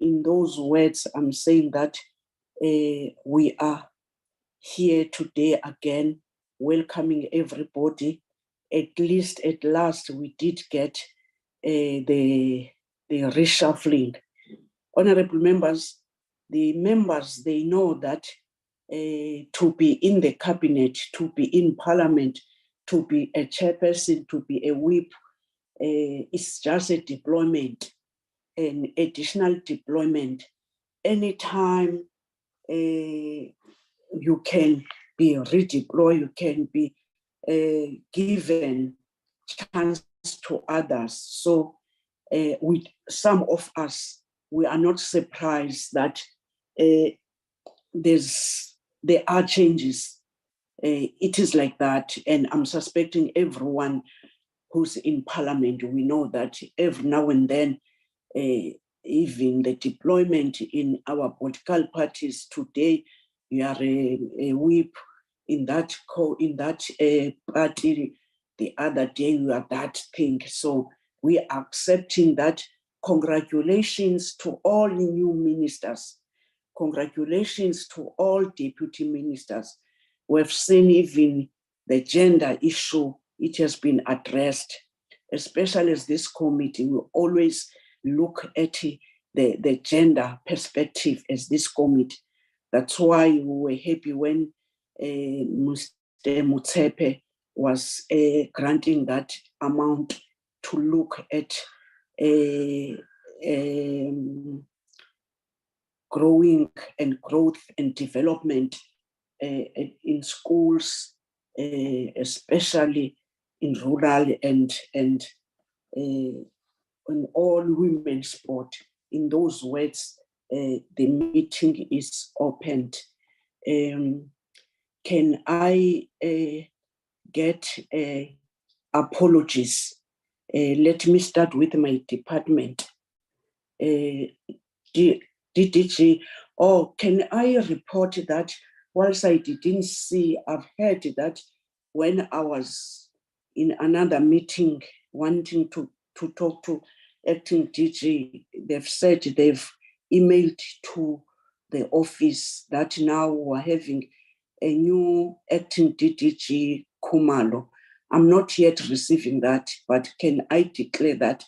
in those words, I'm saying that we are here today again, welcoming everybody. At least at last, we did get the reshuffling. Honorable members, the members, they know that to be in the cabinet, to be in parliament, to be a chairperson, to be a whip, it's just a deployment, an additional deployment. Anytime you can be redeployed, you can be given chance to others. So with some of us, we are not surprised that there are changes. It is like that, and I'm suspecting everyone who's in parliament, we know that every now and then, even the deployment in our political parties today, you are a whip in that party, the other day you are that thing. So we are accepting that. Congratulations to all new ministers. Congratulations to all deputy ministers. We've seen even the gender issue, it has been addressed, especially as this committee will always look at the gender perspective as this committee. That's why we were happy when Mr. Mutsepe was granting that amount to look at growing and growth and development in schools, especially in rural and in all women's sport. In those words, the meeting is opened. Can I get apologies? Let me start with my department. DDG, or can I report that whilst I didn't see, I've heard that when I was in another meeting wanting to talk to acting DG, they've said they've emailed to the office that now we're having a new acting DDG Khumalo. I'm not yet receiving that, but can I declare that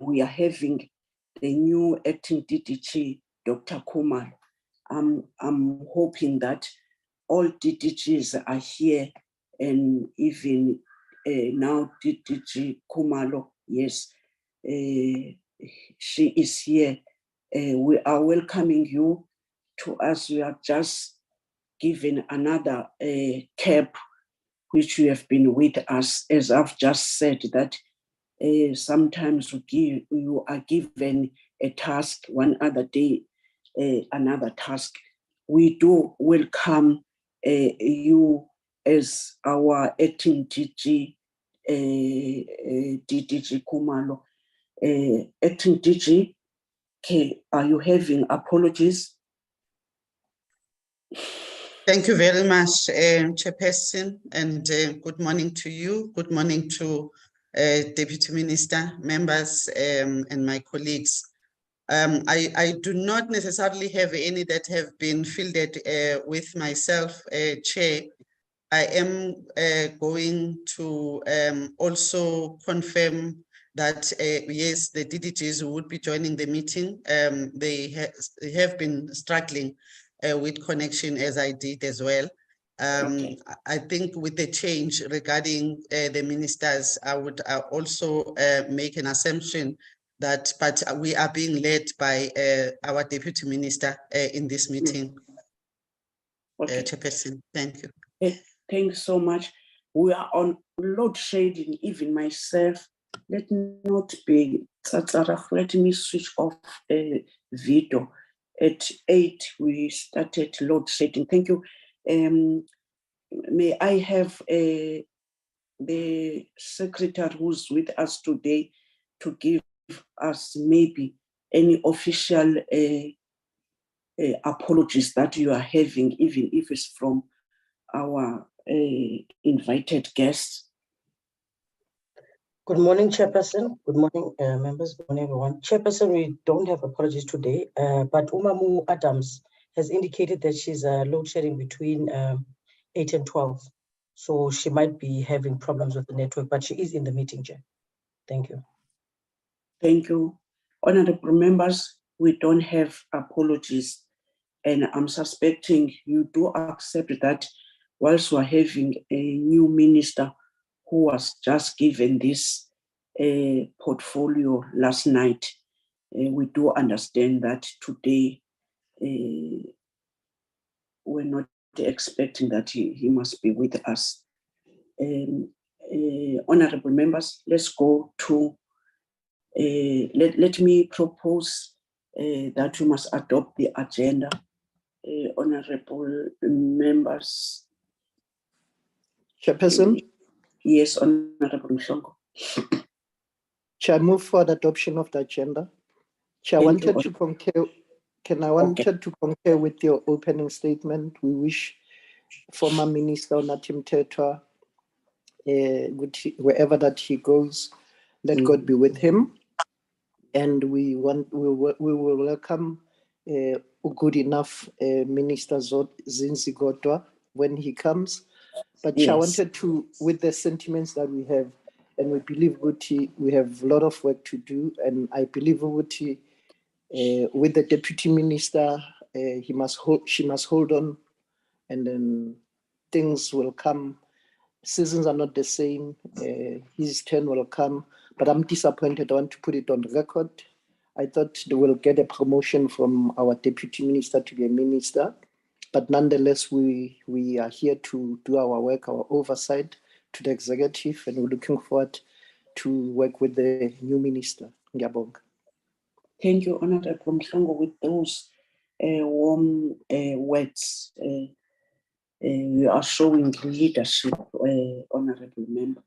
we are having the new acting DDG, Dr. Khumalo? I'm hoping that all DDGs are here, and even now DDG Khumalo, yes, she is here. We are welcoming you to us. We are just given another cap, which you have been with us, as I've just said, that sometimes you are given a task, one other day, another task. We do welcome you as our acting DG, DDG Khumalo. Acting DG, are you having apologies? Thank you very much, Chairperson, and good morning to you. Good morning to Deputy Minister, members, and my colleagues. I do not necessarily have any that have been fielded with myself, Chair. I am going to also confirm that, yes, the DDGs would be joining the meeting. They have been struggling with connection, as I did as well. Okay. I think with the change regarding the ministers, I would also make an assumption that, but we are being led by our Deputy Minister in this meeting. Okay. Chairperson, thank you. Thanks so much. We are on load shedding, even myself. Let me switch off the video. At 8, we started load shedding. Thank you. May I have the secretary who's with us today to give us maybe any official apologies that you are having, even if it's from our invited guests? Good morning, Chairperson. Good morning, members. Good morning, everyone. Chairperson, we don't have apologies today, but Umamu Adams has indicated that she's load shedding between 8 and 12. So she might be having problems with the network, but she is in the meeting, Chair. Thank you. Thank you. Honorable members, we don't have apologies, and I'm suspecting you do accept that whilst we're having a new minister who was just given this portfolio last night, we do understand that today we're not expecting that he must be with us. Honorable members, let's go to, let me propose that we must adopt the agenda. Honorable members. Chairperson, Yes, Honorable Mhlongo. Chair, move for the adoption of the agenda. Chair, Thank you. wanted to concur. To concur with your opening statement. We wish former Minister Onatim Tetwa, wherever that he goes, let God be with him. And we will welcome a good enough Minister Zinzi Godwa when he comes. But Yes. I wanted to, with the sentiments that we have, and we believe we have a lot of work to do, and I believe with the Deputy Minister, she must hold on, and then things will come. Seasons are not the same. His turn will come, but I'm disappointed. I want to put it on record. I thought they will get a promotion from our Deputy Minister to be a minister. But nonetheless, we are here to do our work, our oversight to the executive, and we're looking forward to work with the new minister. Ngiyabonga. Thank you, Honorable Mhlongo, with those warm words. You are showing leadership, Honorable Member.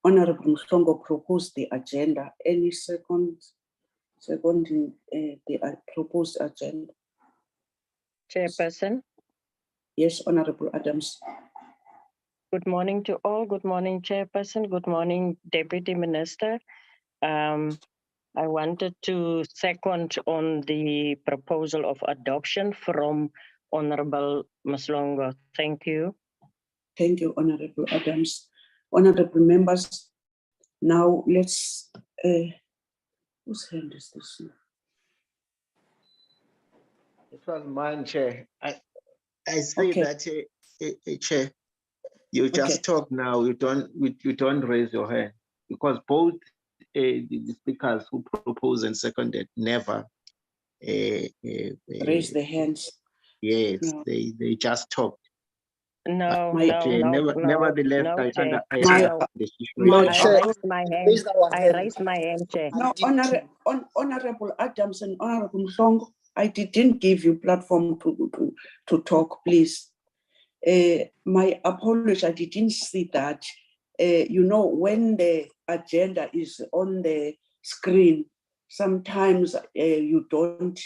Honorable Mhlongo proposed the agenda. Any second in the proposed agenda? Chairperson. Yes, Honorable Adams. Good morning to all. Good morning, Chairperson. Good morning, Deputy Minister. I wanted to second on the proposal of adoption from Honorable Mhlongo. Thank you. Thank you, Honorable Adams. Honorable members, now let's, whose hand is this? It was mine, Chair. I say Okay. that, Chair, you just Okay. talk now. You don't raise your hand because both the speakers who proposed and seconded never Raise the hands. Yes, No. they just talked. No, My- Nevertheless, I Chair. My- I raised my hand. I raised my hand, Chair. No, Honorable Adams and Honorable Mhlongo, I didn't give you platform to talk, please. My apology, I didn't see that. You know, when the agenda is on the screen, sometimes you don't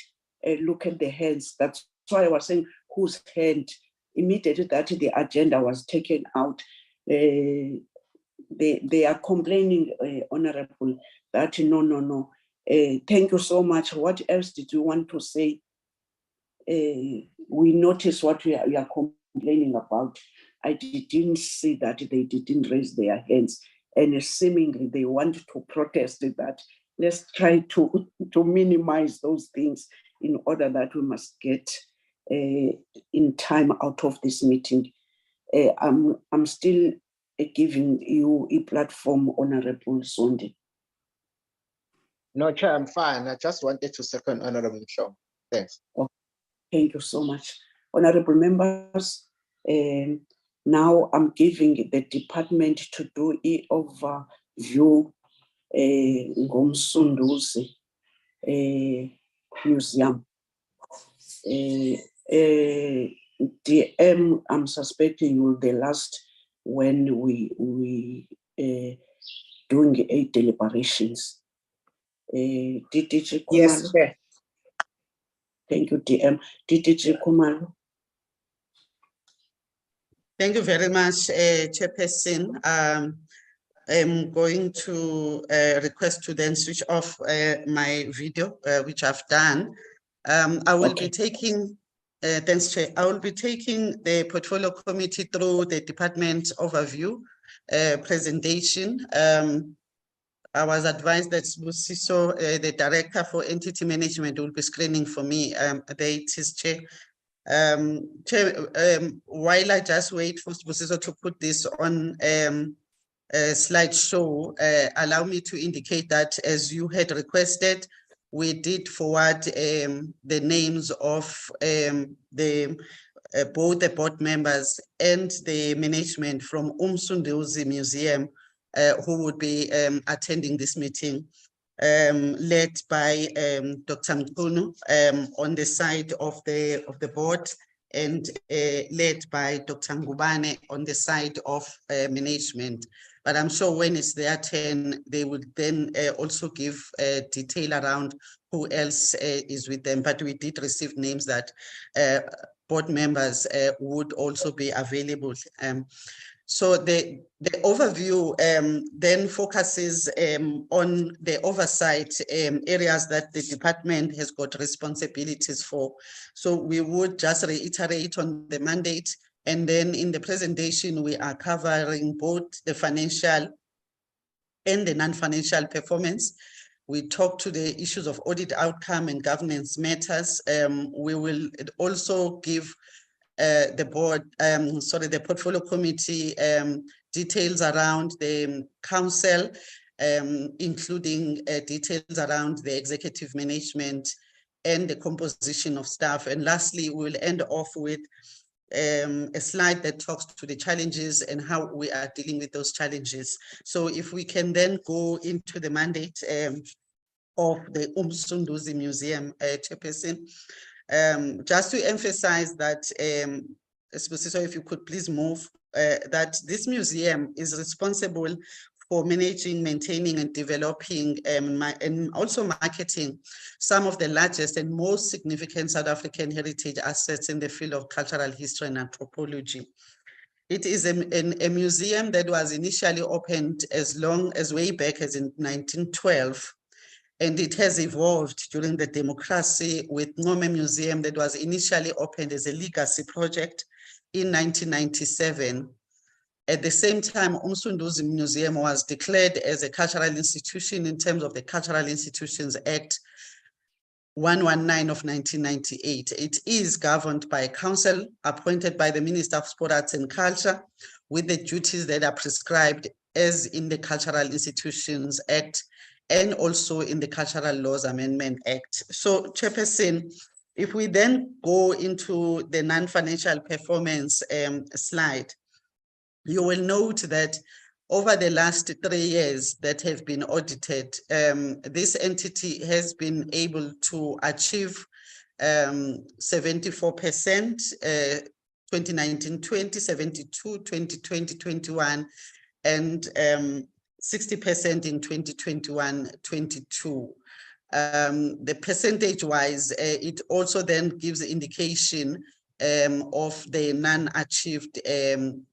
look at the hands. That's why I was saying whose hand. Immediately that the agenda was taken out, they are complaining, Honorable, that no. Thank you so much. What else did you want to say? We noticed what we are complaining about. I didn't see that they didn't raise their hands, and seemingly they want to protest that. Let's try to minimize those things in order that we must get in time out of this meeting. I'm still giving you a platform, Honorable Zondi. No, Chair, I'm fine. I just wanted to second Honorable Mhlongo. Thanks. Thank you so much. Honorable members, now I'm giving the department to do an overview Msunduzi Museum. DM, I'm suspecting you will be the last when we doing a deliberations. DDG Kumalo. Yes, Chair. Thank you, DM. DDG Kumalo. Thank you very much, Chairperson. I'm going to request to then switch off my video, which I've done. I will be taking, thanks, Chair. I will be taking the portfolio committee through the department overview presentation. I was advised that Busiso, the director for entity management, will be screening for me. There it is, Chair. Chair, while I just wait for Busiso to put this on slideshow, allow me to indicate that as you had requested, we did forward the names of both the board members and the management from Msunduzi Museum who would be attending this meeting, led by Dr. Mkunu on the side of the board, and led by Dr. Ngubane on the side of management. But I'm sure when it's their turn, they would then also give detail around who else is with them. But we did receive names that board members would also be available. So the overview then focuses on the oversight areas that the department has got responsibilities for. So we would just reiterate on the mandate, and then in the presentation we are covering both the financial and the non-financial performance. We talk to the issues of audit outcome and governance matters. We will also give the board, the portfolio committee details around the council, including details around the executive management and the composition of staff. And lastly, we'll end off with a slide that talks to the challenges and how we are dealing with those challenges. So if we can then go into the mandate of the Msunduzi Museum, Chairperson. Just to emphasize that, Esposito, if you could please move, that this museum is responsible for managing, maintaining, and developing and also marketing some of the largest and most significant South African heritage assets in the field of cultural history and anthropology. It is a museum that was initially opened as way back as in 1912. And it has evolved during the democracy, with Ngome Museum that was initially opened as a legacy project in 1997. At the same time, Msunduzi Museum was declared as a cultural institution in terms of the Cultural Institutions Act 119 of 1998. It is governed by a council appointed by the Minister of Sport, Arts and Culture, with the duties that are prescribed as in the Cultural Institutions Act and also in the Cultural Laws Amendment Act. So, Chairperson, if we then go into the non-financial performance slide, you will note that over the last 3 years that have been audited, this entity has been able to achieve 74%, 2019-20, 72, 2020-21, and 60% in 2021-22. The percentage-wise, it also then gives indication of the non-achieved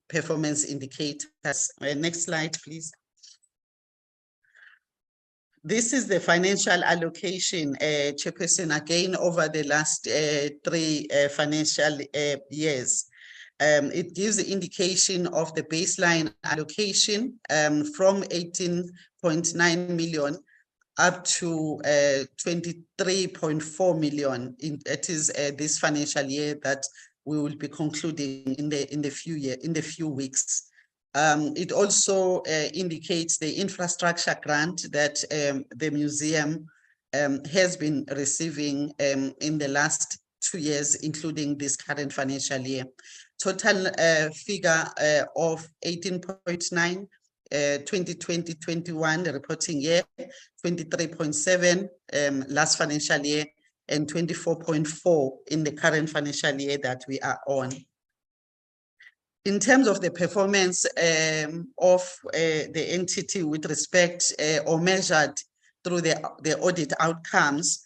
performance indicators. Next slide, please. This is the financial allocation, Chairperson, again over the last 3 financial years. It gives the indication of the baseline allocation from 18.9 million up to 23.4 million. It is this financial year that we will be concluding in the few weeks. It also indicates the infrastructure grant that the museum has been receiving in the last 2 years, including this current financial year. Total figure of 18.9, 2020-21, the reporting year, 23.7 last financial year, and 24.4 in the current financial year that we are on. In terms of the performance of the entity with respect or measured through the audit outcomes,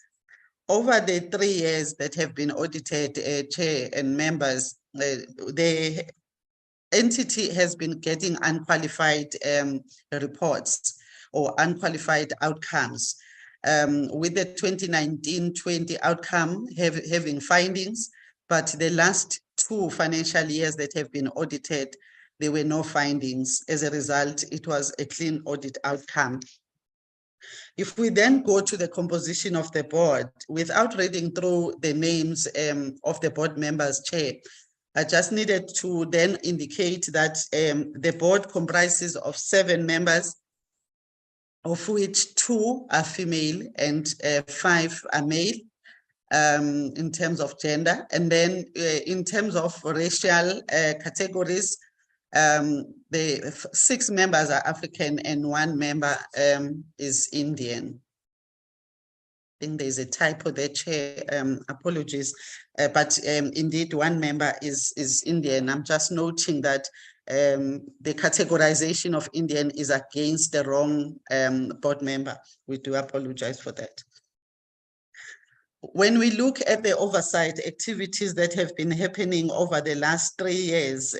over the 3 years that have been audited, Chair and members, the entity has been getting unqualified reports or unqualified outcomes. With the 2019-20 outcome having findings, but the last 2 financial years that have been audited, there were no findings. As a result, it was a clean audit outcome. If we then go to the composition of the board, without reading through the names of the board members, Chair, I just needed to then indicate that the board comprises of 7 members, of which 2 are female and 5 are male in terms of gender. And then in terms of racial categories, the 6 members are African and 1 member is Indian. I think there's a typo there, Chair, apologies. But indeed 1 member is Indian. I'm just noting that the categorization of Indian is against the wrong board member. We do apologize for that. When we look at the oversight activities that have been happening over the last 3 years,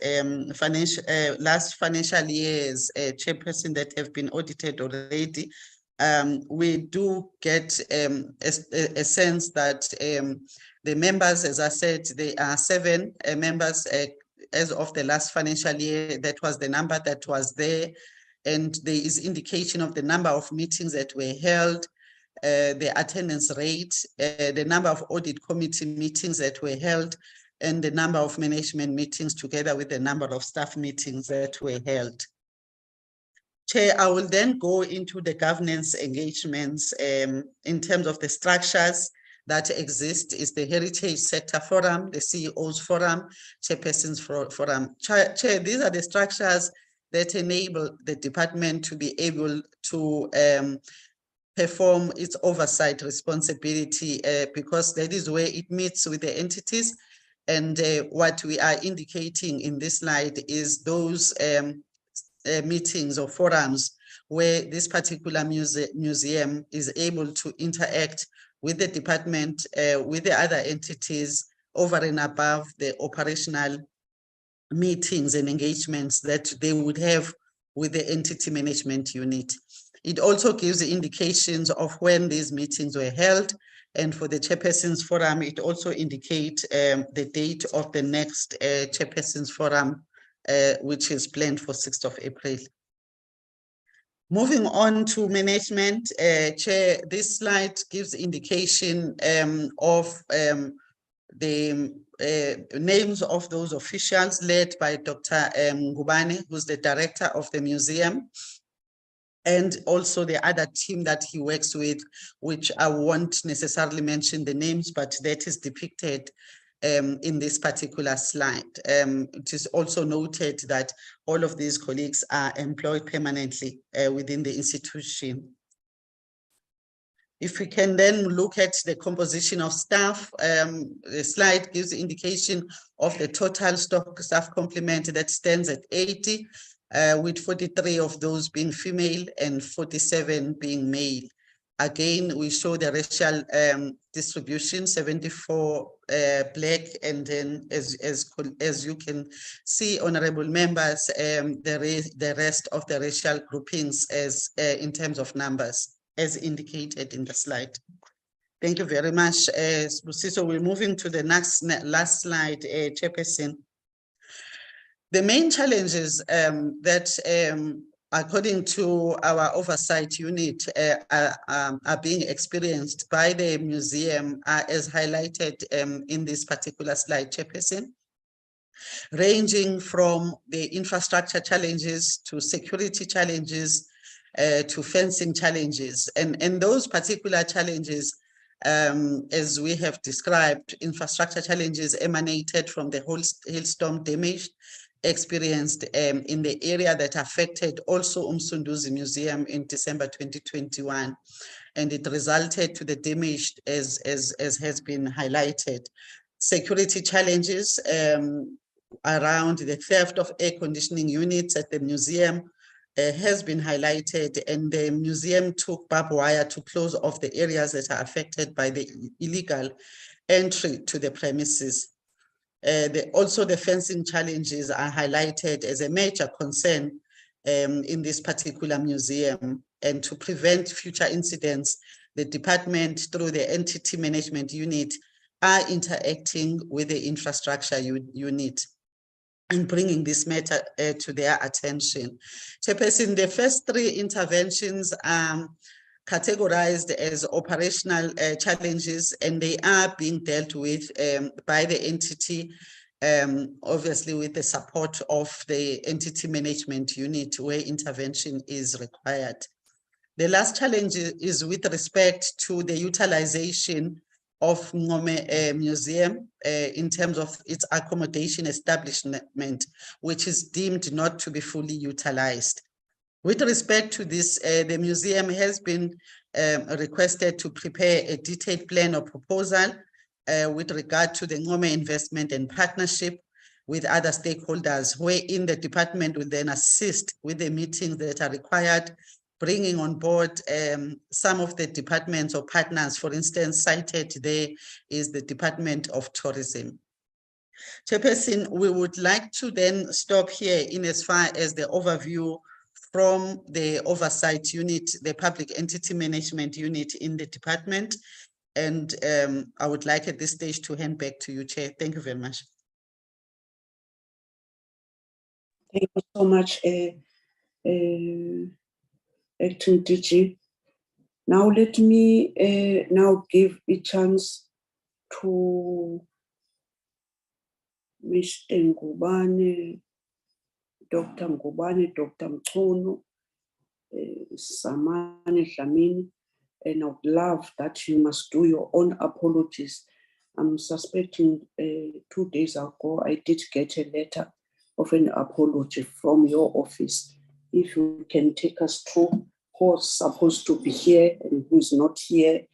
last financial years, Chairperson, that have been audited already, we do get a sense that the members, as I said, there are 7 members as of the last financial year. That was the number that was there. And there is indication of the number of meetings that were held, the attendance rate, the number of audit committee meetings that were held, and the number of management meetings together with the number of staff meetings that were held. Chair, I will then go into the governance engagements in terms of the structures that exist. Is the Heritage Sector Forum, the CEOs Forum, Chairpersons Forum. Chair, these are the structures that enable the department to be able to perform its oversight responsibility because that is where it meets with the entities. And what we are indicating in this slide is those meetings or forums where this particular museum is able to interact with the department, with the other entities over and above the operational meetings and engagements that they would have with the entity management unit. It also gives the indications of when these meetings were held. And for the Chairpersons Forum, it also indicates the date of the next Chairpersons Forum, which is planned for 6th of April. Moving on to management, Chair, this slide gives indication of the names of those officials led by Dr. Ngubane, who's the director of the museum, and also the other team that he works with, which I won't necessarily mention the names, but that is depicted in this particular slide. It is also noted that all of these colleagues are employed permanently within the institution. If we can then look at the composition of staff, the slide gives the indication of the total staff complement that stands at 80, with 43 of those being female and 47 being male. Again, we show the racial distribution, 74 Black, and then as you can see, honorable members, the rest of the racial groupings as in terms of numbers, as indicated in the slide. Thank you very much. So we're moving to the last slide, Chairperson. The main challenges that, according to our oversight unit, are being experienced by the museum are as highlighted in this particular slide, Chairperson, ranging from the infrastructure challenges to security challenges to fencing challenges. And those particular challenges, as we have described, infrastructure challenges emanated from the hailstorm damage experienced in the area that affected also Msunduzi Museum in December 2021. And it resulted to the damage as has been highlighted. Security challenges around the theft of air conditioning units at the museum has been highlighted, and the museum took barbed wire to close off the areas that are affected by the illegal entry to the premises. Also, the fencing challenges are highlighted as a major concern in this particular museum. And to prevent future incidents, the department, through the entity management unit, are interacting with the infrastructure unit and bringing this matter to their attention. Chairperson, the first three interventions are categorized as operational challenges, and they are being dealt with by the entity, obviously with the support of the entity management unit where intervention is required. The last challenge is with respect to the utilization of Ngome Museum in terms of its accommodation establishment, which is deemed not to be fully utilized. With respect to this, the museum has been requested to prepare a detailed plan or proposal with regard to the Ngome investment and partnership with other stakeholders, wherein the department will then assist with the meetings that are required, bringing on board some of the departments or partners. For instance, cited there is the Department of Tourism. Chairperson, we would like to then stop here in as far as the overview from the oversight unit, the public entity management unit in the department. And I would like at this stage to hand back to you, Chair. Thank you very much. Thank you so much, Acting DG. Now let me now give a chance to Mr. Ngubane, Dr. Ngubane, Dr. Mchono, Samani Dlamini, and I would love that you must do your own apologies. I'm suspecting 2 days ago, I did get a letter of an apology from your office. If you can take us through who's supposed to be here and who's not here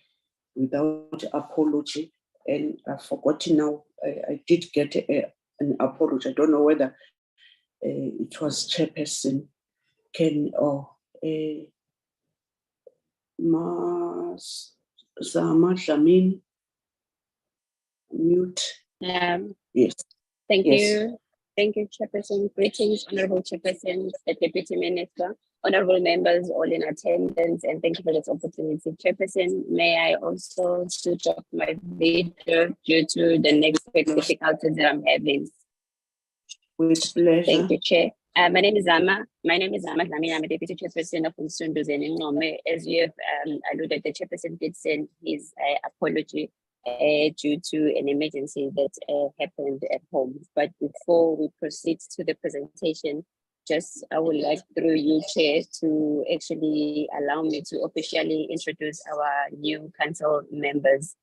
without apology. And I've forgotten now, I did get an apology. I don't know whether it was Chairperson Ken or Zama Dlamini. Mute. Yes. Thank Yes. you. Thank you, Chairperson. Greetings, Honorable Chairperson, the Deputy Minister, honorable members, all in attendance, and thank you for this opportunity. Chairperson, may I also switch off my video due to the network difficulties that I'm having? With pleasure. Thank you, Chair. My name is Zama. My name is Zama Dlamini. I'm a Deputy Chairperson of Msunduzi Museum. As you have alluded, the Chairperson did send his apology due to an emergency that happened at home. But before we proceed to the presentation, I would like through you, Chair, to actually allow me to officially introduce our new council members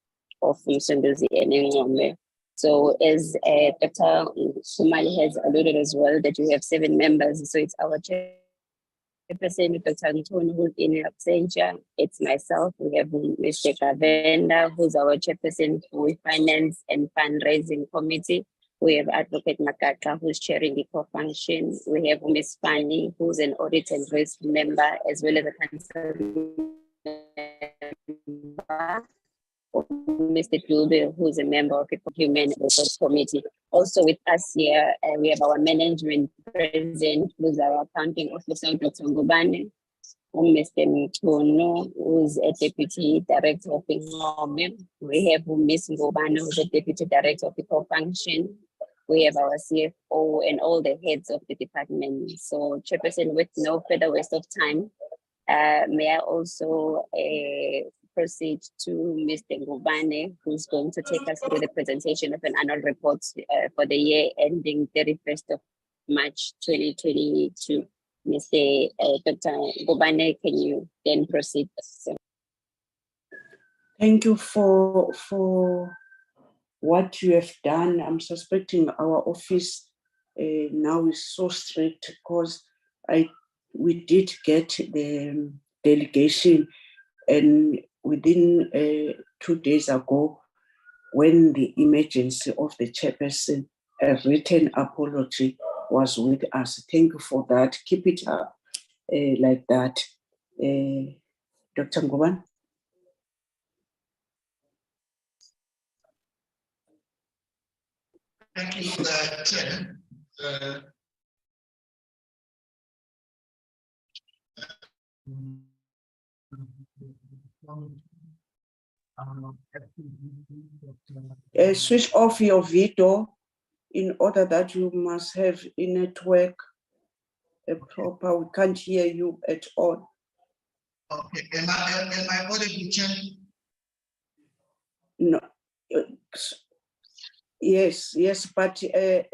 of Msunduzi Museum. So as Dr. Sumali has alluded as well, that we have 7 members. So it's our Chairperson, Dr. Antoni, who's in absentia. It's myself. We have Mr. Kavenda, who's our Chairperson for Finance and Fundraising Committee. We have Advocate Makaka, who's chairing the co-function. We have Ms. Fanny, who's an Audit and Risk member, as well as a council member. Mr. Dube, who's a member of the Human Resource Committee. Also with us here, we have our management president, who's our accounting officer, Dr. Ngubane, Mr. Mchono, who's a deputy director of the Ngome. We have Ms. Ngubane, who's a deputy director of the co-function. We have our CFO and all the heads of the department. So, Chairperson, with no further waste of time, may I also proceed to Mr. Ngubane, who's going to take us through the presentation of an annual report for the year ending 31st of March 2022. Mr. Dr. Ngubane, can you then proceed? Thank you for what you have done. I'm suspecting our office now is so strict because we did get the delegation, and within 2 days ago, when the emergency of the chairperson, a written apology was with us. Thank you for that. Keep it up like that. Dr. Ngubane? Thank you, Chair. Switch off your video in order that you must have a network proper. We can't hear you at all. Okay, am I audible, Chair? No. Yes, but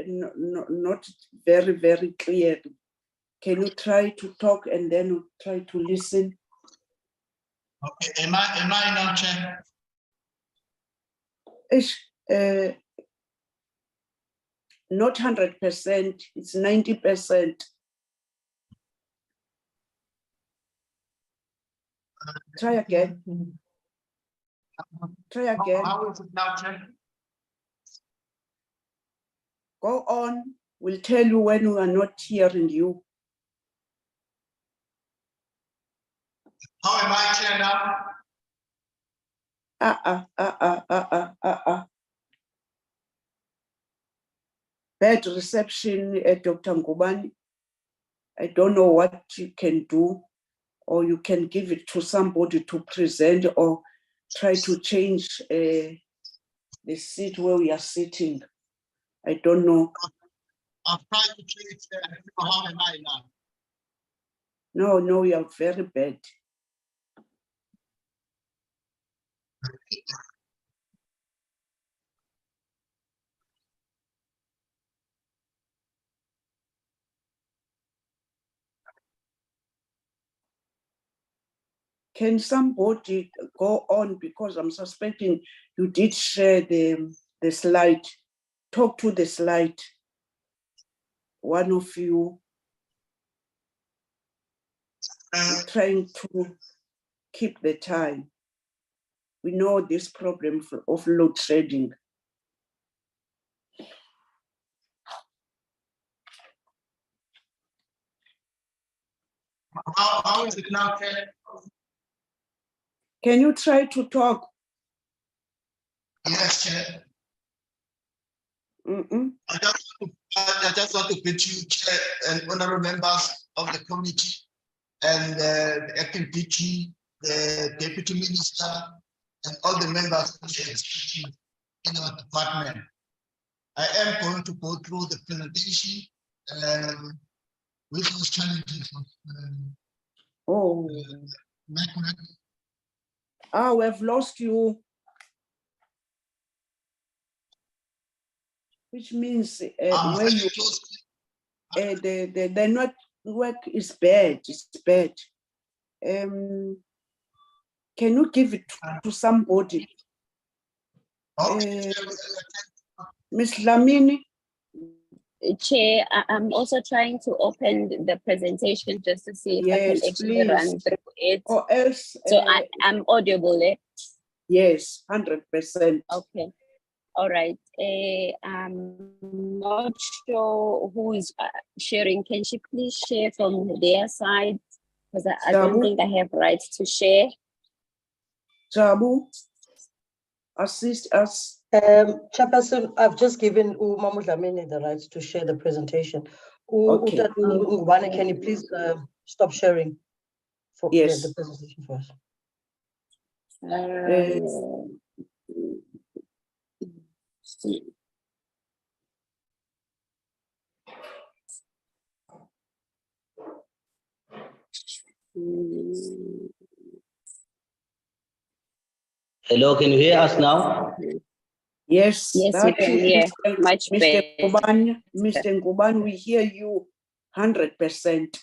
not very, very clear. Can you try to talk and then try to listen? Okay, am I now, Chair? Not 100%, it's 90%. Try again. Try again. How is it now, Chair? Go on. We'll tell you when we are not hearing you. How am I, Chair, now? Bad reception, Dr. Ngubane. I don't know what you can do, or you can give it to somebody to present, or try to change the seat where we are sitting. I don't know. I've tried to change how am I now? No, you are very bad. Can somebody go on, because I'm suspecting you did share the slide. Talk to the slide. One of you trying to keep the time. We know this problem of load shedding. How is it now, Chair? Can you try to talk? Yes, Chair. Mm-mm. I just want to greet you, Chair, and honorable members of the committee, and the acting DG, the Deputy Minister, and all the members of the in our department. I am going to go through the presentation with those challenges. We've lost you. Which means where you the network is bad. It's bad. Can you give it to somebody? Ms. Lamini? Chair, I'm also trying to open the presentation just to see if I can actually run through it. Or else. So I'm audible, eh? Yes, 100%. Okay. All right. I'm not sure who is sharing. Can she please share from their side? Because I don't think I have rights to share. Jabu, assist us. Chairperson, I've just given Umamu Dlamini the right to share the presentation. Okay. Can you please stop sharing for the presentation for us? Hello, can you hear us now? Yes, yes, we can hear much better. Mr. Ngubane, we hear you 100%.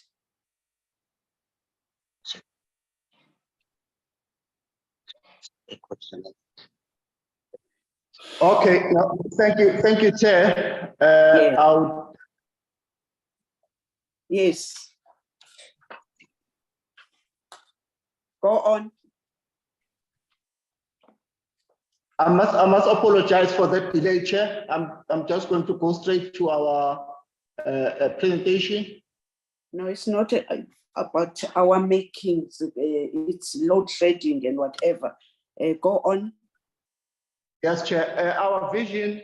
Okay, no, thank you, Chair. Yes. Go on. I must apologize for that delay, Chair. I'm just going to go straight to our presentation. No, it's not about our makings. It's load shedding and whatever. Go on. Yes, Chair. Our vision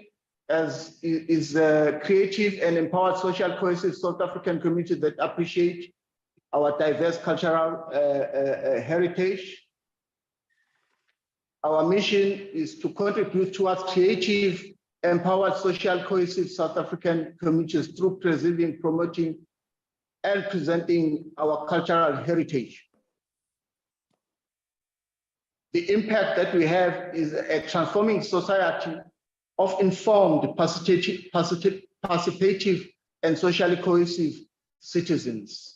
as is a creative and empowered social cohesive South African community that appreciate our diverse cultural heritage. Our mission is to contribute towards creative, empowered, social cohesive South African communities through preserving, promoting, and presenting our cultural heritage. The impact that we have is a transforming society of informed, participative, and socially cohesive citizens.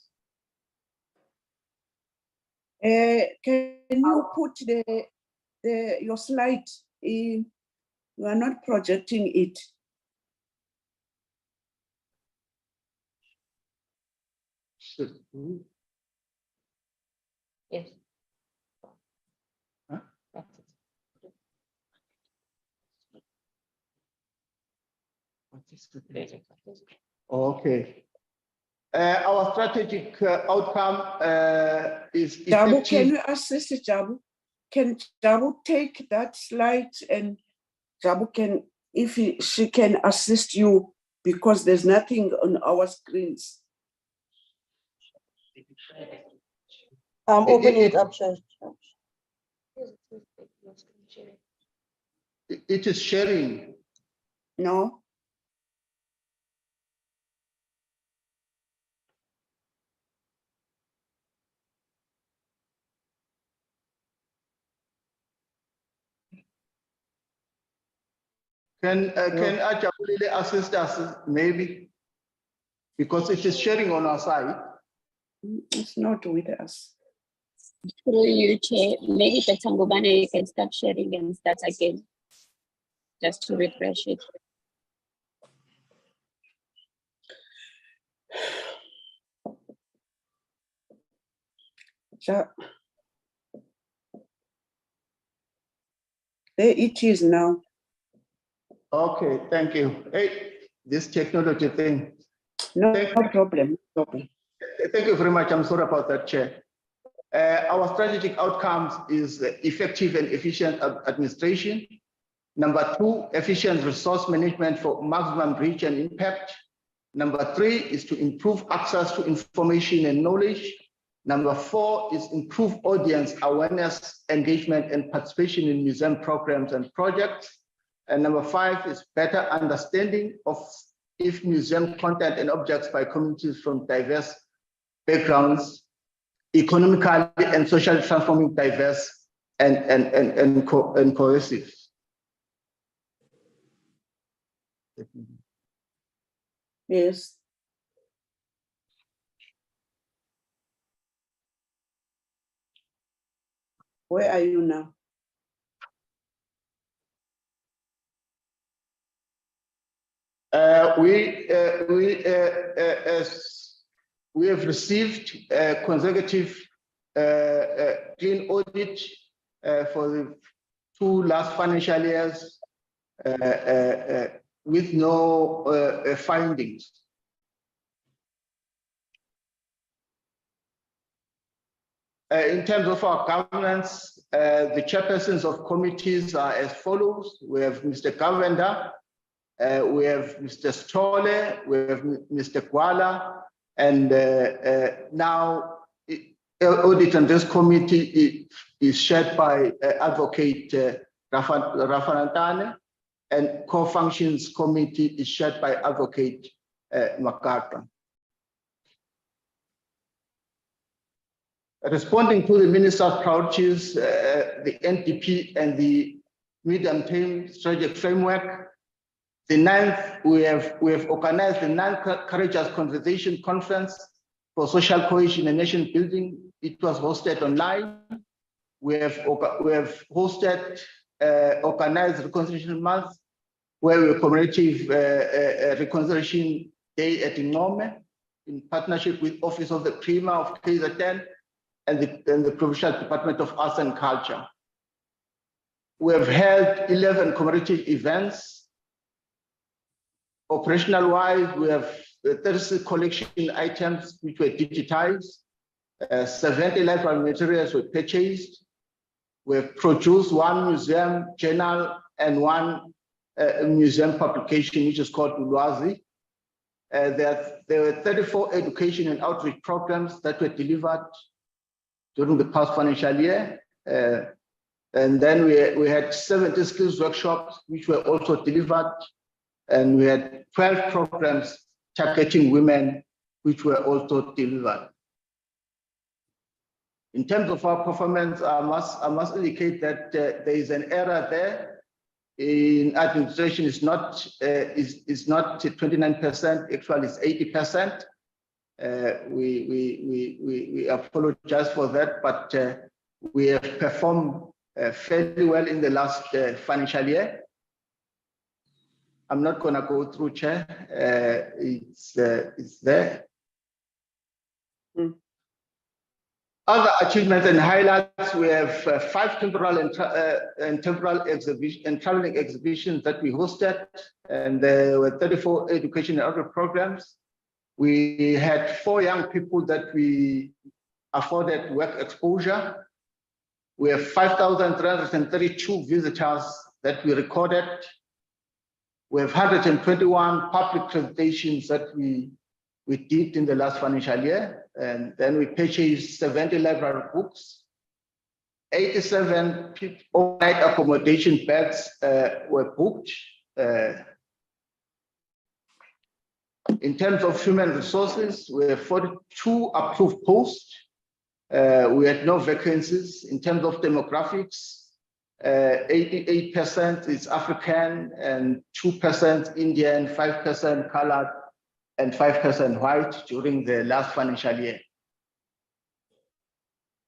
Can you put your slide in? You are not projecting it. Yes. Huh? Okay. Our strategic outcome is Jabu, effective. can you assist Jabu? Can Jabu take that slide, and Jabu can, if she can assist you, because there's nothing on our screens. I'm opening it up, Chair. It is sharing. No. Can Ajabulile assist us, maybe? Because it is sharing on our side. It's not with us. Through you, Chair, maybe Dr. Ngubane, you can start sharing and start again, just to refresh it. There it is now. Okay, thank you. Hey, this technology thing. No problem. Thank you very much. I'm sorry about that, Chair. Our strategic outcomes is effective and efficient administration. Number 2, efficient resource management for maximum reach and impact. Number 3 is to improve access to information and knowledge. Number 4 is improve audience awareness, engagement, and participation in museum programs and projects. And number 5 is better understanding of museum content and objects by communities from diverse backgrounds, economically and socially transforming, diverse and cohesive. Yes. Where are you now? We have received a consecutive clean audit for the 2 last financial years with no findings. In terms of our governance, the chairpersons of committees are as follows. We have Mr. Gavenda, we have Mr. Stolle, we have Mr. Gwala, and now audit on this committee is shared by Advocate Rafanantane, and co-functions committee is shared by Advocate MacArthur. Responding to the minister's priorities, the NDP and the medium-term strategic framework, the 9th, we have organized the 9th Courageous Conversation Conference for Social Cohesion and Nation Building. It was hosted online. We have hosted organized Reconciliation Month, where we commemorative Reconciliation Day at Inome in partnership with Office of the Premier of KZN and the Provincial Department of Arts and Culture. We have held 11 commemorative events. Operational wise, we have 36 collection items which were digitized, 70 library materials were purchased. We have produced 1 museum journal and 1 museum publication, which is called Ulwazi. There were 34 education and outreach programs that were delivered during the past financial year. And then we had 70 skills workshops, which were also delivered. And we had 12 programs targeting women, which were also delivered. In terms of our performance, I must indicate that there is an error there. In administration, is not 29%. Actually, it's 80%. We apologize for that, but we have performed fairly well in the last financial year. I'm not going to go through, Chair. It's there. Other achievements and highlights, we have 5 temporal and temporal exhibition and traveling exhibitions that we hosted, and there were 34 education and other programs. We had 4 young people that we afforded work exposure. We have 5,332 visitors that we recorded. We have 121 public presentations that we did in the last financial year, and then we purchased 70 library books. 87 overnight accommodation beds were booked. In terms of human resources, we have 42 approved posts. We had no vacancies. In terms of demographics, 88% is African and 2% Indian, 5% colored, and 5% white during the last financial year.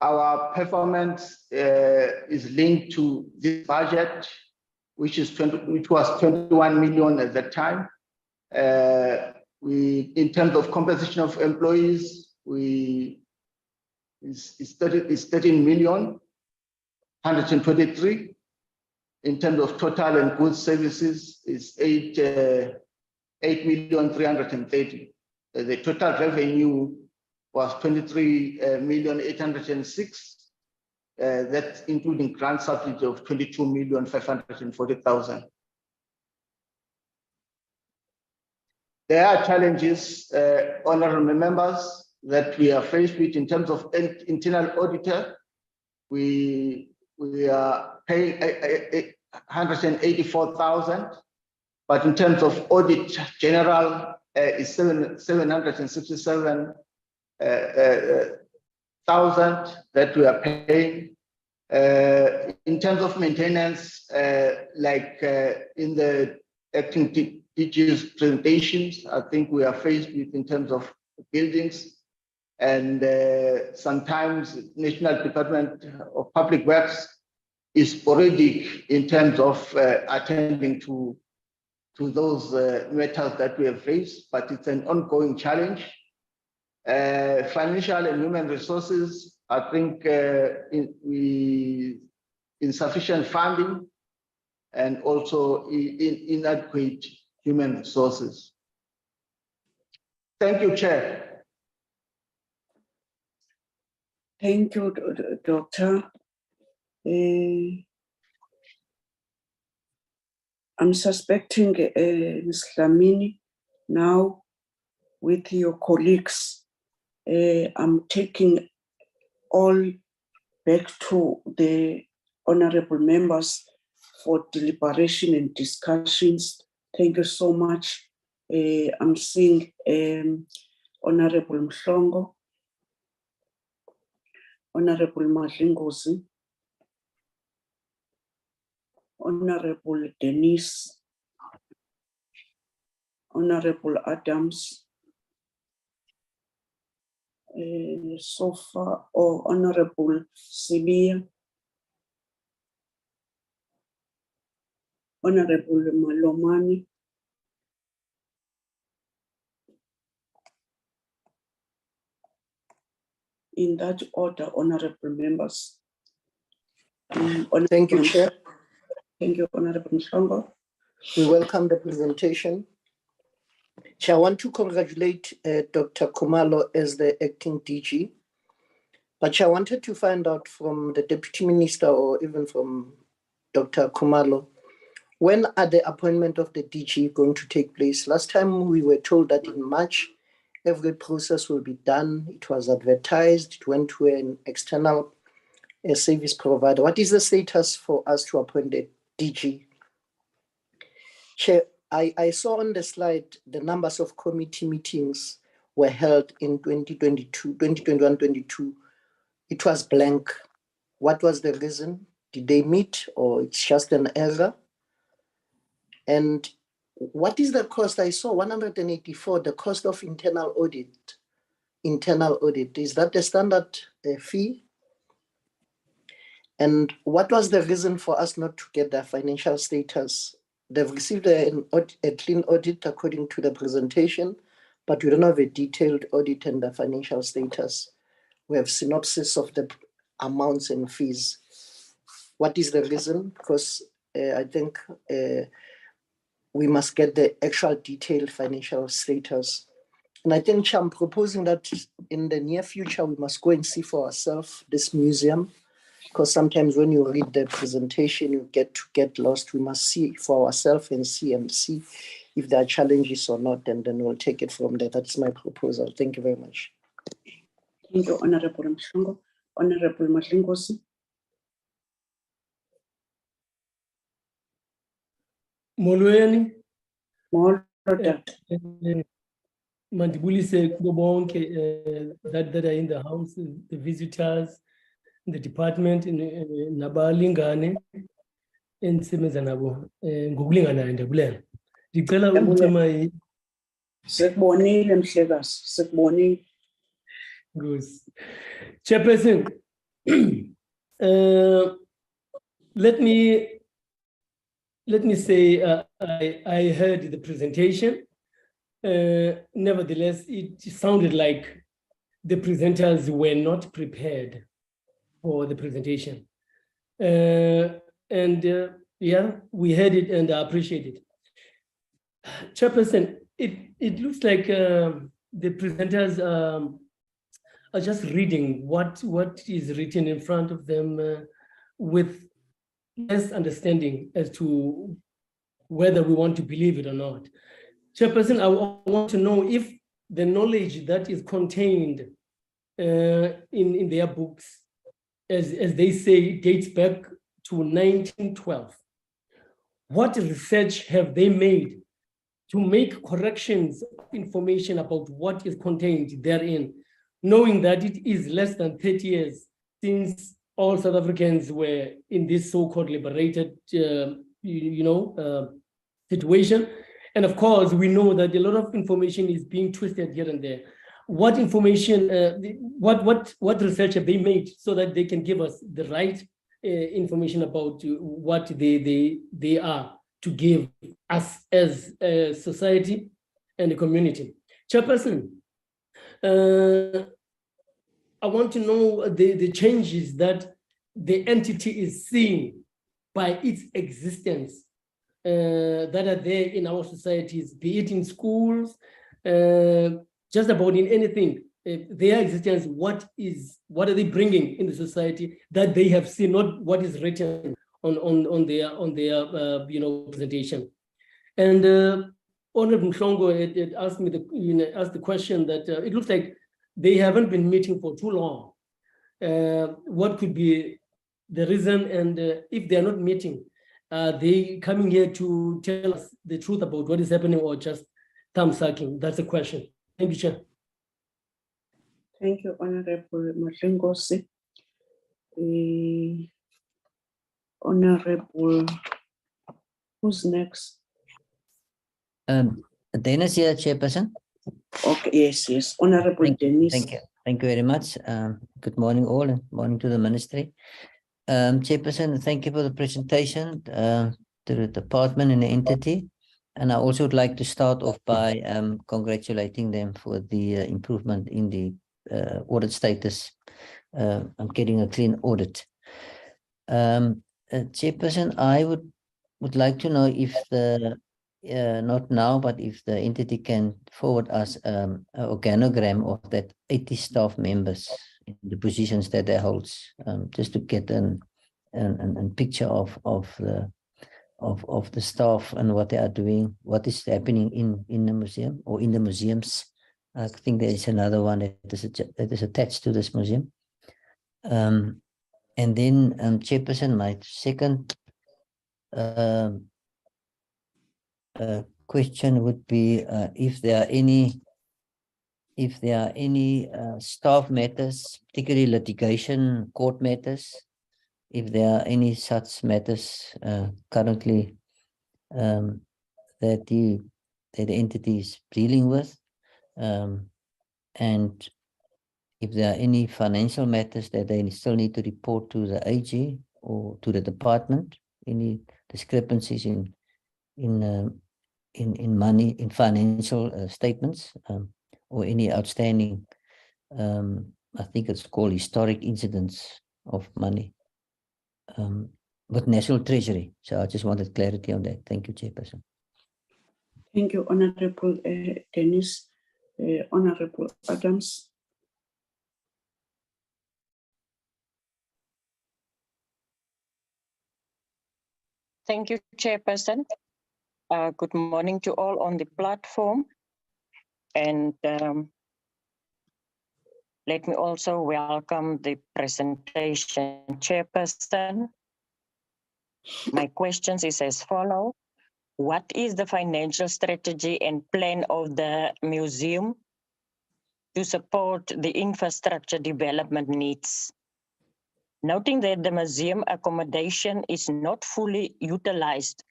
Our performance is linked to this budget, which was 21 million at that time. In terms of compensation of employees, it's 13 million, 123. In terms of total and goods services, it's 8,330,000. The total revenue was 23,806,000. That's including grant subsidy of 22,540,000. There are challenges, honorable members, that we are faced with in terms of internal auditor. We are paying 184,000. But in terms of audit general, is 767,000 that we are paying. In terms of maintenance, in the acting DG's presentations, I think we are faced with in terms of buildings, and sometimes National Department of Public Works is sporadic in terms of attending to those matters that we have faced, but it's an ongoing challenge. Financial and human resources, I think insufficient funding and also inadequate human resources. Thank you, Chair. Thank you, Doctor. I'm suspecting Ms. Dlamini now with your colleagues. I'm taking all back to the honorable members for deliberation and discussions. Thank you so much. I'm seeing Honorable Mhlongo, Honorable Madlingozi, Honorable Denise, Honorable Adams, so far, or Honorable Sibia, Honorable Malomani, in that order, honorable members. Thank you, Chair. Thank you, Honorable Mhlongo. We welcome the presentation. Chair, I want to congratulate Dr. Khumalo as the acting DG, but I wanted to find out from the Deputy Minister or even from Dr. Khumalo, when are the appointment of the DG going to take place? Last time we were told that in March, every process will be done. It was advertised. It went to an external service provider. What is the status for us to appoint the DG? Chair, I saw on the slide the numbers of committee meetings were held in 2021-22. It was blank. What was the reason? Did they meet or it's just an error? And what is the cost? I saw 184, the cost of internal audit. Internal audit, is that the standard fee? And what was the reason for us not to get their financial status? They've received a clean audit according to the presentation, but we don't have a detailed audit and the financial status. We have synopsis of the amounts and fees. What is the reason? Because I think we must get the actual detailed financial status. And I think I'm proposing that in the near future, we must go and see for ourselves this museum, because sometimes when you read the presentation, you get lost. We must see for ourselves and see if there are challenges or not, and then we'll take it from there. That's my proposal. Thank you very much. Thank you, Honorable Mhlongo. Honorable Mahlingosi. Molweni, Molo, mandibulise kubo bonke that are in the house, the visitors, the department, nabalingane endisebenza nabo ngokulinganayo ndiyabulela. Ndicela ukucima Sikubonile Mhlekazi, sikubonile. Good. Chairperson, let me say I heard the presentation. Nevertheless, it sounded like the presenters were not prepared for the presentation. Yeah, we heard it and I appreciate it. Chairperson, it looks like the presenters are just reading what is written in front of them with less understanding as to whether we want to believe it or not. Chairperson, I want to know if the knowledge that is contained in their books, as they say, dates back to 1912. What research have they made to make corrections of information about what is contained therein, knowing that it is less than 30 years since all South Africans were in this so-called liberated, situation. And of course, we know that a lot of information is being twisted here and there. What information, what research have they made so that they can give us the right information about what they are to give us as a society and a community? Chairperson, I want to know the changes that the entity is seeing by its existence that are there in our societies, be it in schools, just about in anything. Their existence, what are they bringing in the society that they have seen, not what is written on their presentation. And Honorable Mhlongo asked me asked the question that it looks like they haven't been meeting for too long. What could be the reason? And if they are not meeting, are they coming here to tell us the truth about what is happening or just thumb sucking? That's a question. Thank you, Chair. Thank you, Honorable Mahlingosi. Honorable, who's next? Dennis here, Chairperson. Okay, yes. Honorable Dennis. Thank you very much. Good morning all, and morning to the Ministry. Chairperson, thank you for the presentation to the department and the entity. And I also would like to start off by congratulating them for the improvement in the audit status. I'm getting a clean audit. Chairperson, I would like to know if the not now, but if the entity can forward us an organogram of that 80 staff members in the positions that they hold, just to get a picture of of the staff and what they are doing, what is happening in the museum or in the museums. I think there is another one that is attached to this museum. And then, Chairperson, my second question would be if there are any staff matters, particularly litigation, court matters, if there are any such matters currently that the entity is dealing with, and if there are any financial matters that they still need to report to the AG or to the department, any discrepancies in money, in financial statements, or any outstanding, I think it's called historic incidents of money with National Treasury. So I just wanted clarity on that. Thank you, Chairperson. Thank you, Honorable Dennis. Honorable Adams. Thank you, Chairperson. Good morning to all on the platform. And let me also welcome the presentation, Chairperson. My questions is as follows. What is the financial strategy and plan of the museum to support the infrastructure development needs? Noting that the museum accommodation is not fully utilized,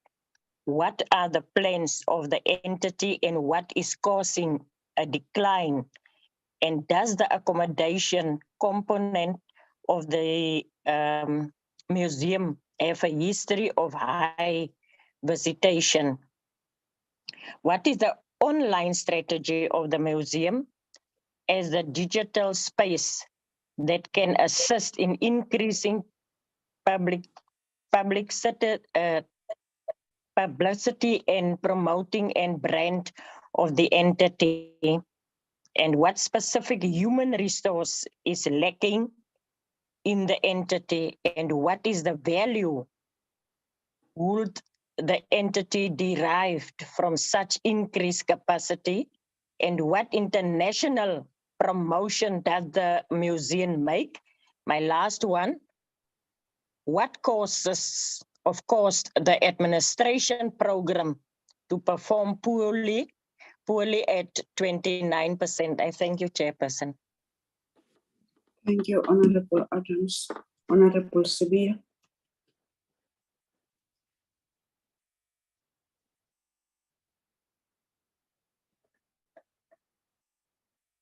what are the plans of the entity and what is causing a decline? And does the accommodation component of the museum have a history of high visitation? What is the online strategy of the museum as the digital space that can assist in increasing publicity and promoting and brand of the entity? And what specific human resource is lacking in the entity, and what is the value would the entity derived from such increased capacity, and what international promotion does the museum make? My last one, what causes, of course, the administration program to perform poorly at 29%? I thank you, Chairperson. Thank you, Honorable Adams. Honorable Sibia.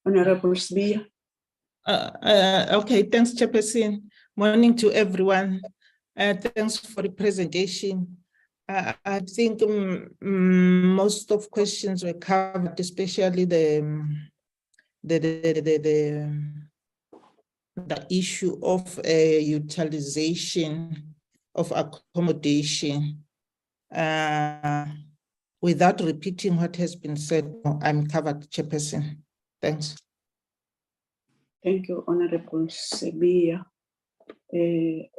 Honorable Sibia. Okay, thanks, Chairperson. Morning to everyone. Thanks for the presentation. I think most of questions were covered, especially the issue of utilization of accommodation. Without repeating what has been said, I'm covered, Chairperson. Thanks. Thank you, Honorable Sibia.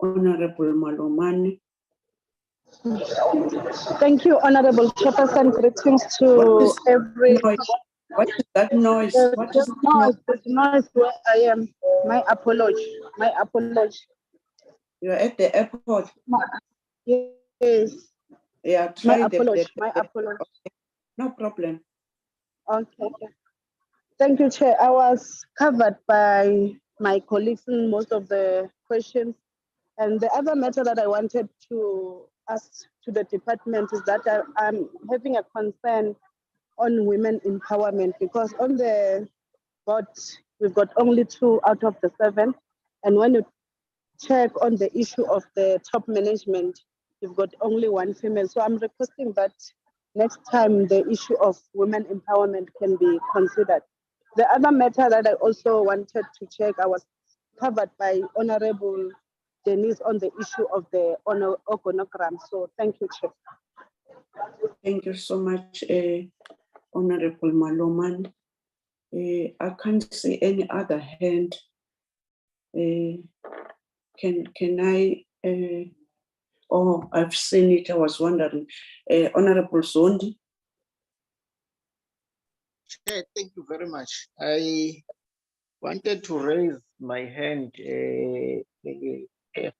Honorable Malomane. Thank you, Honorable Chairperson. Greetings to every. What is that noise? What is the noise where I am? My apology. My apology. You're at the airport. Yes. Yeah, try my apology. My apology. Okay. No problem. Okay. Thank you, Chair. I was covered by my colleagues in most of the questions. And the other matter that I wanted to ask to the department is that I'm having a concern on women empowerment, because on the board, we've got only 2 out of the 7. And when you check on the issue of the top management, you've got only 1 female. So I'm requesting that next time the issue of women empowerment can be considered. The other matter that I also wanted to check, I was covered by Honorable Denise on the issue of the organogram. So thank you, Chair. Thank you so much, Honorable Maloman. I can't see any other hand. Can I Oh, I've seen it. I was wondering. Honorable Zondi. Chair, thank you very much. I wanted to raise my hand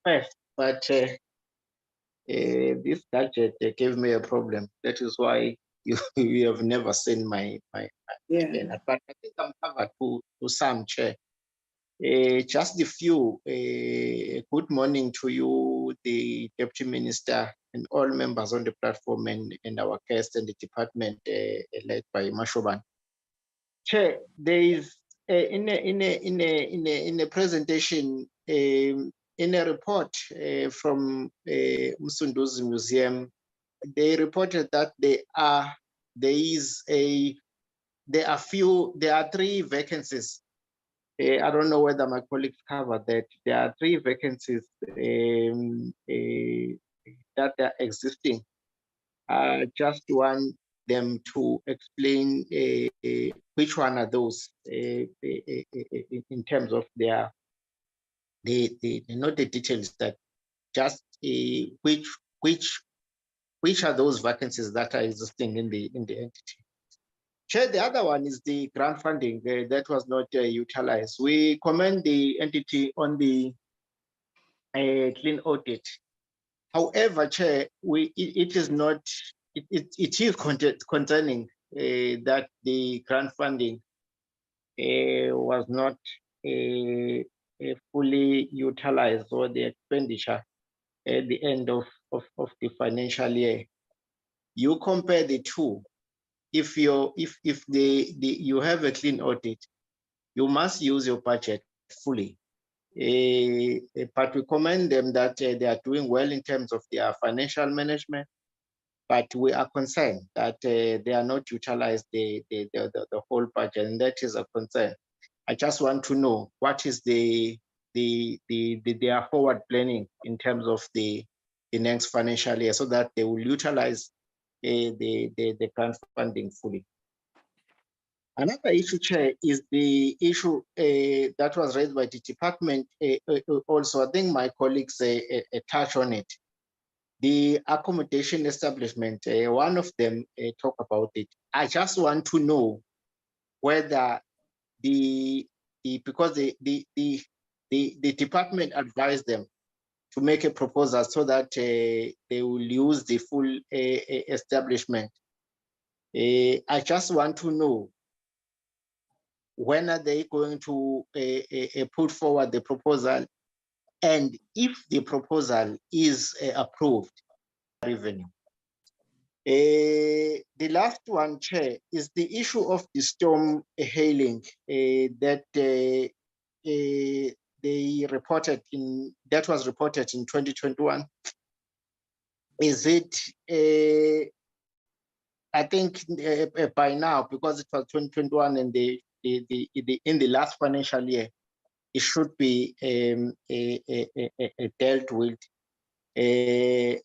first, but this gadget gave me a problem. That is why you have never seen my Yeah. but I think I'm covered to some, Chair. Just a few. Good morning to you, the Deputy Minister, and all members on the platform, and our guests and the department led by Mashoban. Chair, there is in a presentation, in a report from Msunduzi Museum, they reported that there are 3 vacancies. I don't know whether my colleagues covered that. There are 3 vacancies that are existing. Just want them to explain which one are those in terms of their not the details, that just which are those vacancies that are existing in the entity. Chair, the other one is the grant funding that was not utilized. We commend the entity on the clean audit. However, Chair, it is not. It is concerning that the grant funding was not fully utilized, or the expenditure at the end of the financial year. You compare the two. If you have a clean audit, you must use your budget fully. But we commend them that they are doing well in terms of their financial management. But we are concerned that they are not utilized the whole budget, and that is a concern. I just want to know what is their forward planning in terms of the next financial year, so that they will utilize the grant funding fully. Another issue, Chair, is the issue that was raised by the department. Also, I think my colleagues touch on it. The accommodation establishment, one of them talk about it. I just want to know whether because the department advised them to make a proposal so that they will use the full establishment. I just want to know, when are they going to put forward the proposal, and if the proposal is approved, revenue. The last one, Chair, is the issue of the storm hailing that they reported that was reported in 2021. Is it? I think by now, because it was 2021 and in the last financial year, it should be dealt with. And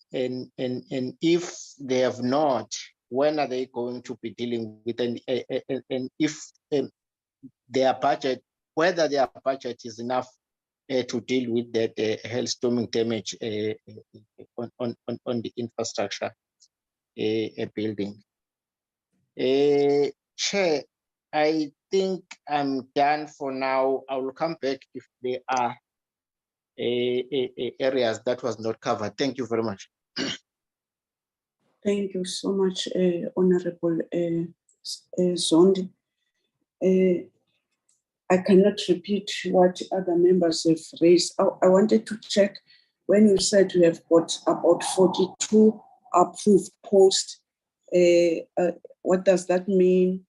if they have not, when are they going to be dealing with? And if their budget, whether their budget is enough to deal with that hailstorming damage on the infrastructure building. Chair, I think I'm done for now. I will come back if there are areas that was not covered. Thank you very much. Thank you so much, Honorable Zondi. I cannot repeat what other members have raised. I wanted to check when you said we have got about 42 approved posts. What does that mean?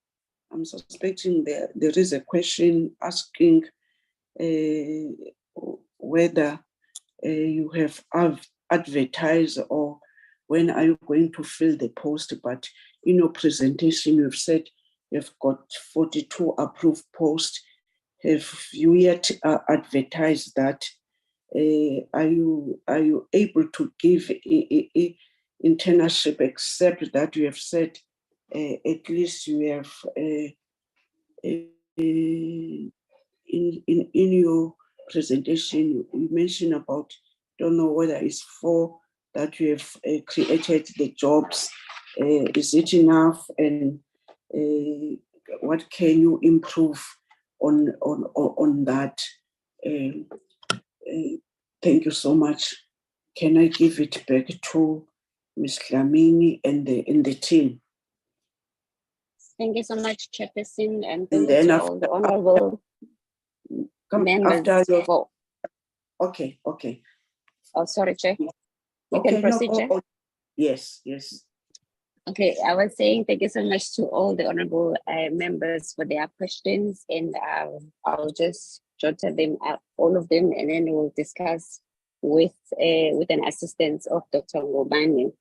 I'm suspecting there is a question asking whether you have advertised, or when are you going to fill the post. But in your presentation, you've said you've got 42 approved posts. Have you yet advertised that? Are you able to give internship, except that you have said at least you have in your presentation you mentioned about, don't know whether it's 4 that you have created the jobs? Is it enough? And what can you improve on that? Thank you so much. Can I give it back to Ms. Dlamini and the team? Thank you so much, Chairperson, and And thank you then to all the honorable members. after your, for, okay. oh, sorry, Chair. You Okay, can proceed, Chair. Yes. Okay, I was saying thank you so much to all the honorable members for their questions, and I'll just jot them out, all of them, and then we'll discuss with an assistance of Dr. Ngobane.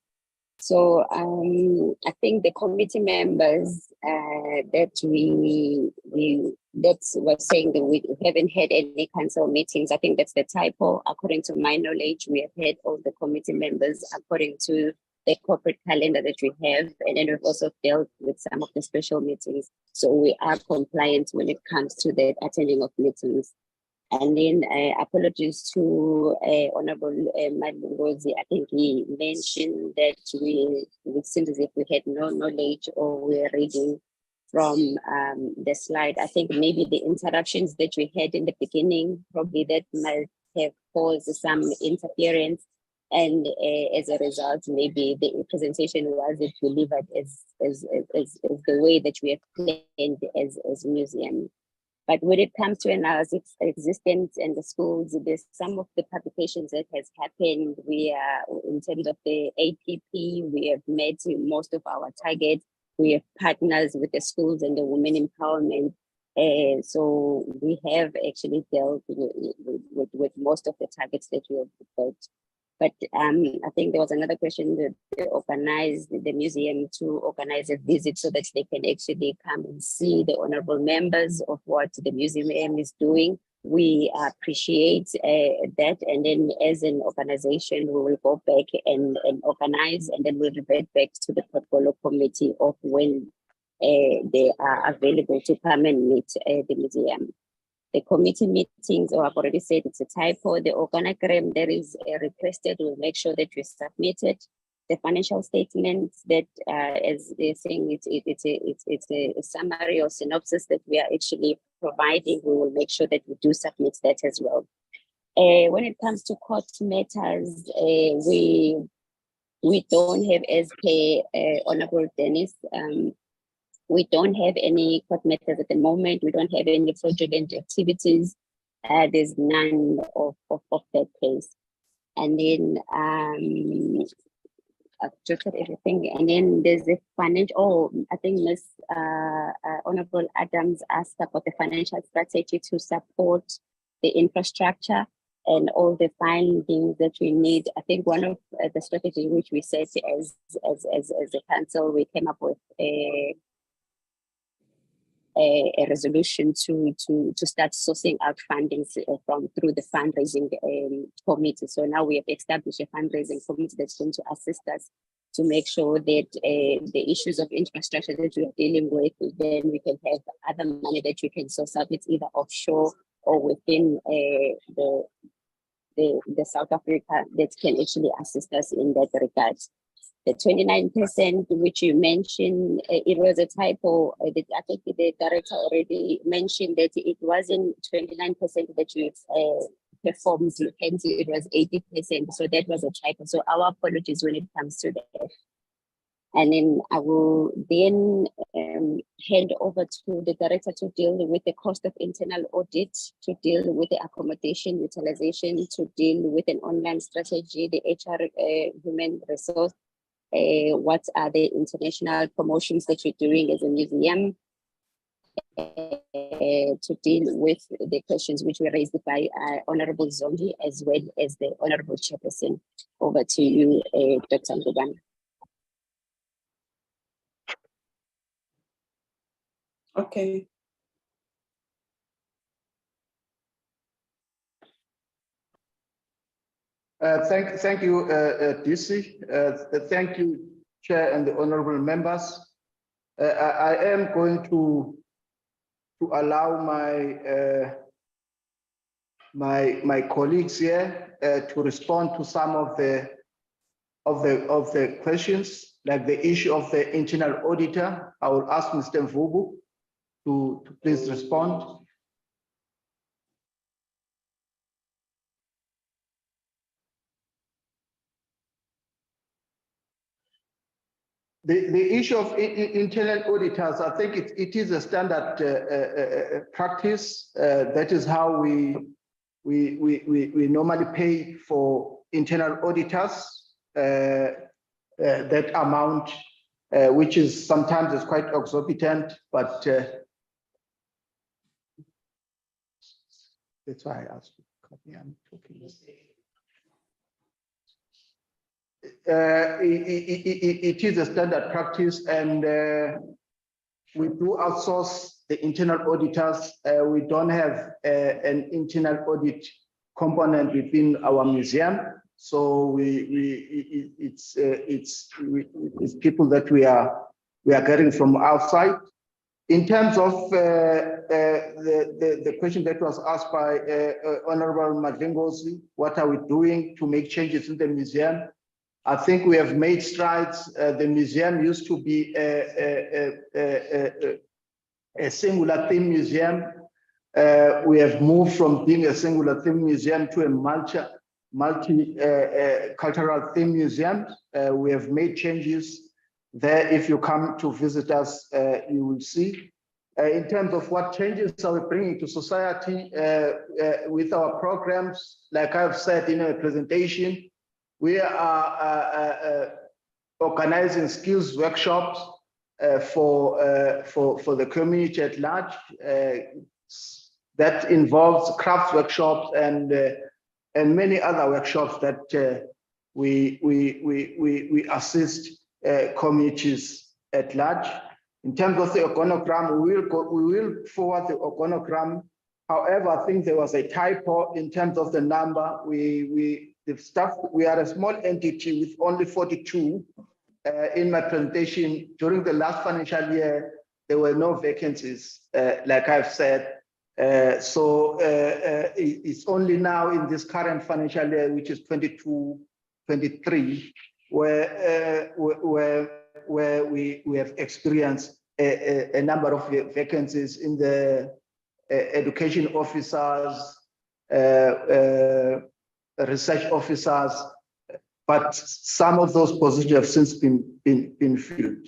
So I think the committee members that were saying that we haven't had any council meetings, I think that's the typo. According to my knowledge, we have had all the committee members according to the corporate calendar that we have, and then we've also dealt with some of the special meetings. So we are compliant when it comes to the attending of meetings. And then apologies to Honorable Msunduzi. I think he mentioned that it seems as if we had no knowledge or we're reading from the slide. I think maybe the interruptions that we had in the beginning, probably that might have caused some interference. And as a result, maybe the presentation wasn't delivered as the way that we have planned as museum. But when it comes to analysis existence in the schools, there's some of the publications that has happened. We are, in terms of the APP, we have met most of our targets. We have partners with the schools and the women empowerment. So we have actually dealt with most of the targets that we have put. But I think there was another question that they organized the museum to organize a visit so that they can actually come and see the honorable members of what the museum is doing. We appreciate that. And then as an organization, we will go back and organize, and then we'll revert back to the portfolio committee of when they are available to come and meet the museum. The committee meetings, or I've already said it's a typo. The organogram that is requested, we'll make sure that we submit it. The financial statements that, as they're saying, it's a summary or synopsis that we are actually providing. We will make sure that we do submit that as well. When it comes to court matters, we don't have, as per Honorable Dennis, we don't have any court matters at the moment. We don't have any fraudulent activities. There's none of that case. And then I've just got everything. And then there's the financial. I think Ms. Honorable Adams asked about the financial strategy to support the infrastructure and all the findings that we need. I think one of the strategies which we set as a council, we came up with a resolution to start sourcing out funding through the fundraising committee. So now we have established a fundraising committee that's going to assist us to make sure that the issues of infrastructure that we are dealing with, then we can have other money that we can source out. It's either offshore or within the South Africa that can actually assist us in that regard. The 29%, which you mentioned, it was a typo. I think the director already mentioned that it wasn't 29% that you performed, hence it was 80%. So that was a typo. So our apologies when it comes to that. And then I will then hand over to the director to deal with the cost of internal audit, to deal with the accommodation utilization, to deal with an online strategy, the HR human resource. What are the international promotions that you're doing as a museum, to deal with the questions which were raised by Honorable Zondi as well as the Honorable Chairperson. Over to you, Dr. Ngobane. Okay. Thank you, DC. Thank you, Chair and the honorable members. I am going to allow my colleagues here to respond to some of the of the questions, like the issue of the internal auditor. I will ask Mr. Mvubu to please respond. The issue of internal auditors, I think it is a standard practice. That is how we normally pay for internal auditors. That amount, which is sometimes is quite exorbitant, but that's why I asked you. I'm talking. It is a standard practice, and we do outsource the internal auditors. We don't have an internal audit component within our museum, so it's people that we are getting from outside. In terms of the question that was asked by Honorable Madlingozi, what are we doing to make changes in the museum? I think we have made strides. The museum used to be a singular theme museum. We have moved from being a singular theme museum to a multi-cultural theme museum. We have made changes there. If you come to visit us, you will see. In terms of what changes are we bringing to society with our programs, like I've said in a presentation, we are organizing skills workshops for the community at large. That involves crafts workshops and many other workshops that we assist communities at large. In terms of the organogram, we will forward the organogram. However, I think there was a typo in terms of the number. The staff, we are a small entity with only 42. In my presentation, during the last financial year, there were no vacancies, like I've said. So it's only now in this current financial year, which is 22-23, where we have experienced a number of vacancies in the education officers, research officers, but some of those positions have since been filled.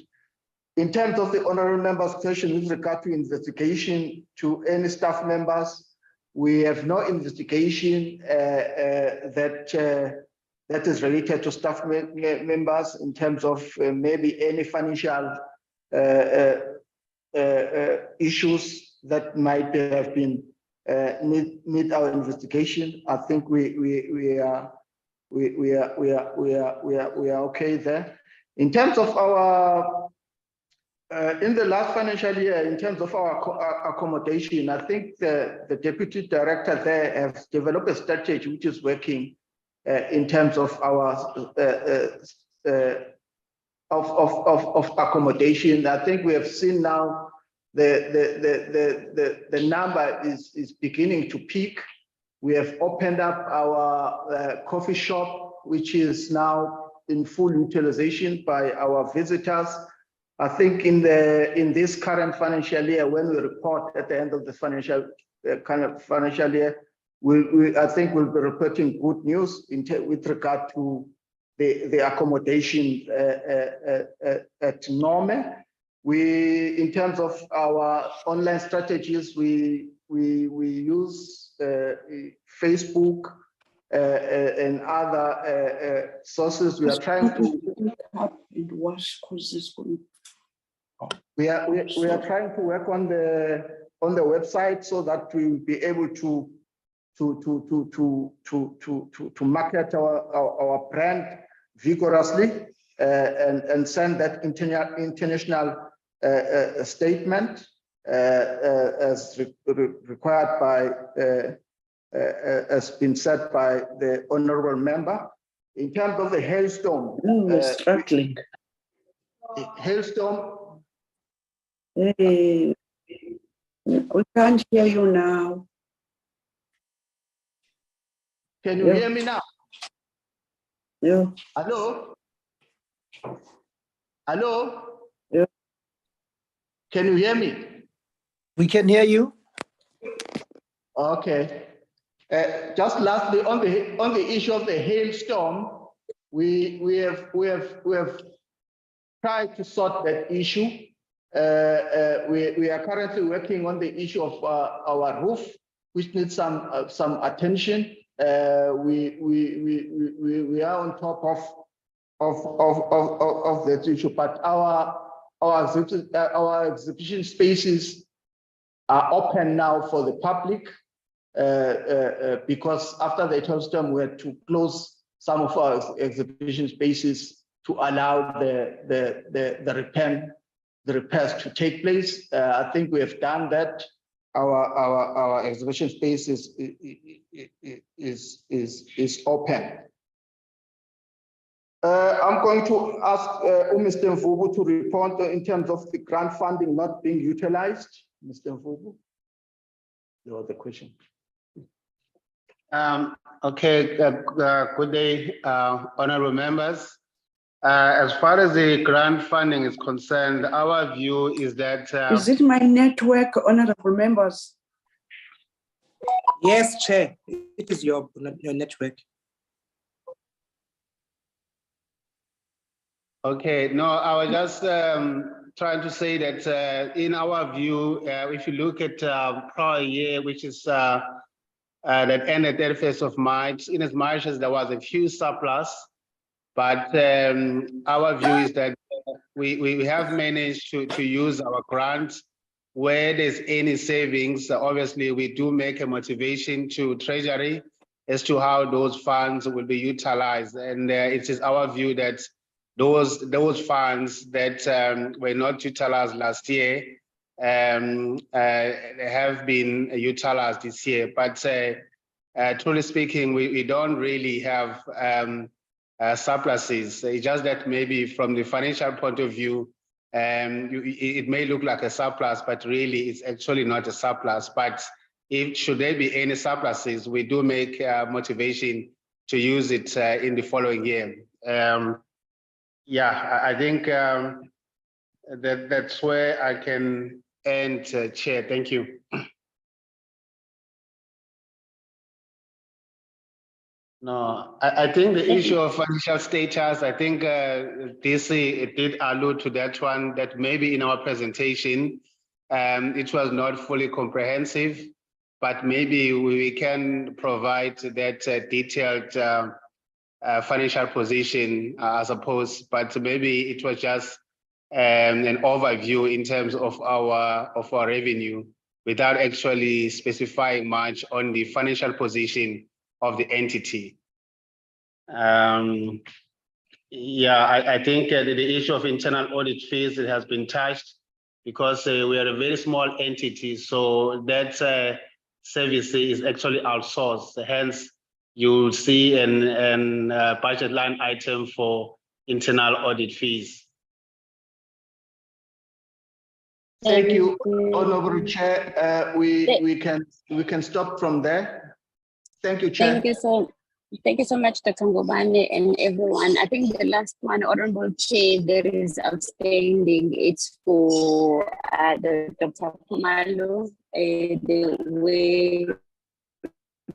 In terms of the honorable members' question with regard to investigation to any staff members, we have no investigation that is related to staff members in terms of maybe any financial issues that might have been need our investigation. I think we are okay there. In terms of our in the last financial year, in terms of our accommodation, I think the deputy director there has developed a strategy which is working in terms of our of accommodation. I think we have seen now the number is beginning to peak. We have opened up our coffee shop, which is now in full utilization by our visitors. I think in this current financial year, when we report at the end of the financial year, I think we'll be reporting good news with regard to the accommodation at Norme. In terms of our online strategies, we use Facebook and other sources. We are trying to. We are trying to work on the website so that we will be able to market our brand vigorously and send that international statement as required by has been said by the honorable member. In terms of the hailstorm, struggling. Hailstorm. We can't hear you now. Can you hear me now? Yeah. Hello? Hello? Yeah. Can you hear me? We can hear you. Okay. Just lastly, on the issue of the hailstorm, we have tried to sort that issue. We are currently working on the issue of our roof, which needs some attention. We are on top of that issue, but our exhibition spaces are open now for the public because after the hailstorm, we had to close some of our exhibition spaces to allow the repairs to take place. I think we have done that. Our exhibition space is open. I'm going to ask Mr. Mvubu to report in terms of the grant funding not being utilized. Mr. Mvubu, there was the question. Okay, good day, honorable members. As far as the grant funding is concerned, our view is that... Is it my network, honorable members? Yes, Chair, it is your network. Okay, no, I was just trying to say that in our view, if you look at prior year, which is that ended 31st of March, in as much as there was a few surplus, but our view is that we have managed to use our grants where there's any savings. Obviously, we do make a motivation to Treasury as to how those funds will be utilized. And it is our view that those funds that were not utilized last year have been utilized this year. But truly speaking, we don't really have surpluses. It's just that maybe from the financial point of view, it may look like a surplus, but really it's actually not a surplus. But should there be any surpluses, we do make motivation to use it in the following year. Yeah, I think that's where I can end, Chair. Thank you. No, I think the issue of financial status, I think DC did allude to that one, that maybe in our presentation, it was not fully comprehensive, but maybe we can provide that detailed financial position, I suppose, but maybe it was just an overview in terms of our revenue without actually specifying much on the financial position of the entity. Yeah, I think the issue of internal audit fees, it has been touched because we are a very small entity, so that service is actually outsourced. Hence, you'll see an budget line item for internal audit fees. Thank you, Honorable Chair. We can stop from there. Thank you, Chair. Thank you so much, Dr. Ngobane and everyone. I think the last one, Honorable Chair, there is outstanding. It's for the Dr. Khumalo, the way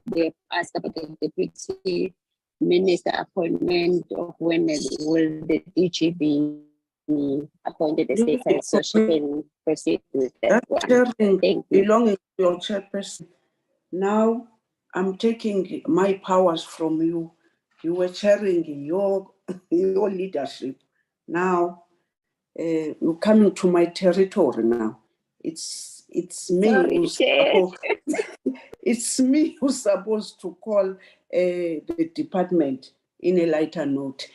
they asked about the deputy minister appointment of when will the DG be appointed as the so she can proceed with that one. Thank you. Belonging to your chairperson. Now I'm taking my powers from you. You were chairing your leadership. Now you're coming to my territory now. It's me. It's me who's supposed to call the department in a lighter note.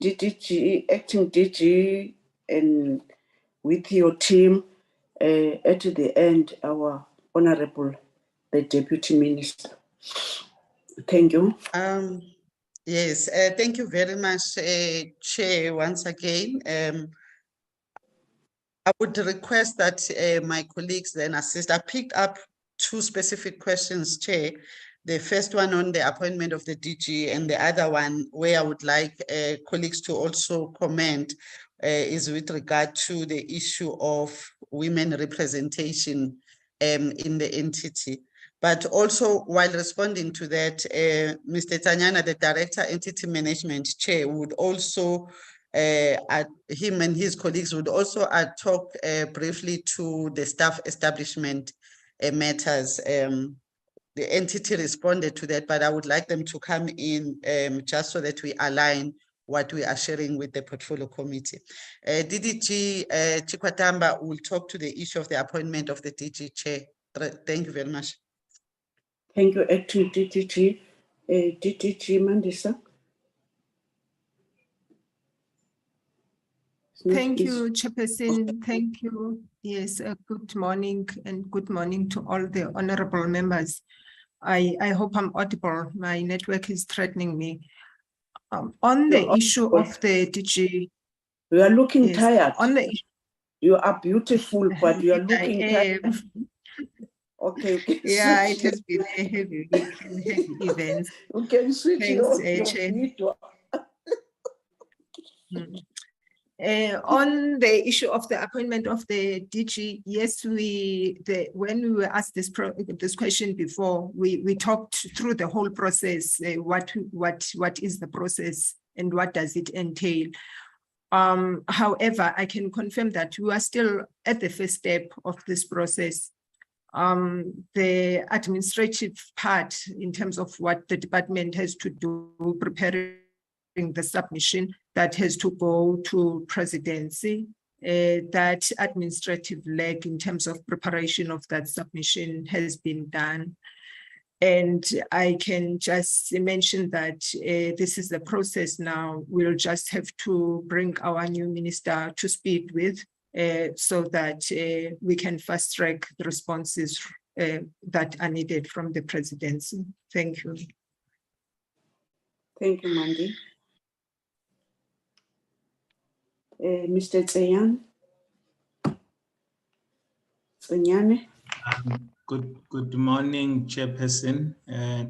DG, acting DG, and with your team, at the end, our Honorable, the Deputy Minister. Thank you. Yes, thank you very much, Chair, once again. I would request that my colleagues then assist. I picked up two specific questions, Chair, The first one on the appointment of the DG, and the other one where I would like colleagues to also comment is with regard to the issue of women representation in the entity. But also, while responding to that, Mr. Tanyana, the Director, Entity Management Chair, would also, him and his colleagues would also talk briefly to the staff establishment matters. The entity responded to that, but I would like them to come in just so that we align what we are sharing with the portfolio committee. DDG Chikwatamba will talk to the issue of the appointment of the DG chair. Thank you very much. Thank you, Acting DDG. DDG Mandisa. Thank you, Chairperson. Thank you. Yes, good morning and good morning to all the honorable members. I hope I'm audible. My network is threatening me. On the issue of the DG. You are looking tired. On the you are beautiful, but you are looking tired. Okay. Yeah, it has been a heavy week and heavy events. You can switch Thanks, your video. On the issue of the appointment of the DG, yes, when we were asked this question before, we talked through the whole process. What is the process and what does it entail? However, I can confirm that we are still at the first step of this process. The administrative part, in terms of what the department has to do, preparing the submission that has to go to presidency, that administrative leg in terms of preparation of that submission has been done. And I can just mention that this is the process now. We'll just have to bring our new minister to speed with so that we can fast track the responses that are needed from the presidency. Thank you. Thank you, Mandy. Mr. Tseyan. Tsenyane. Good morning, Chairperson.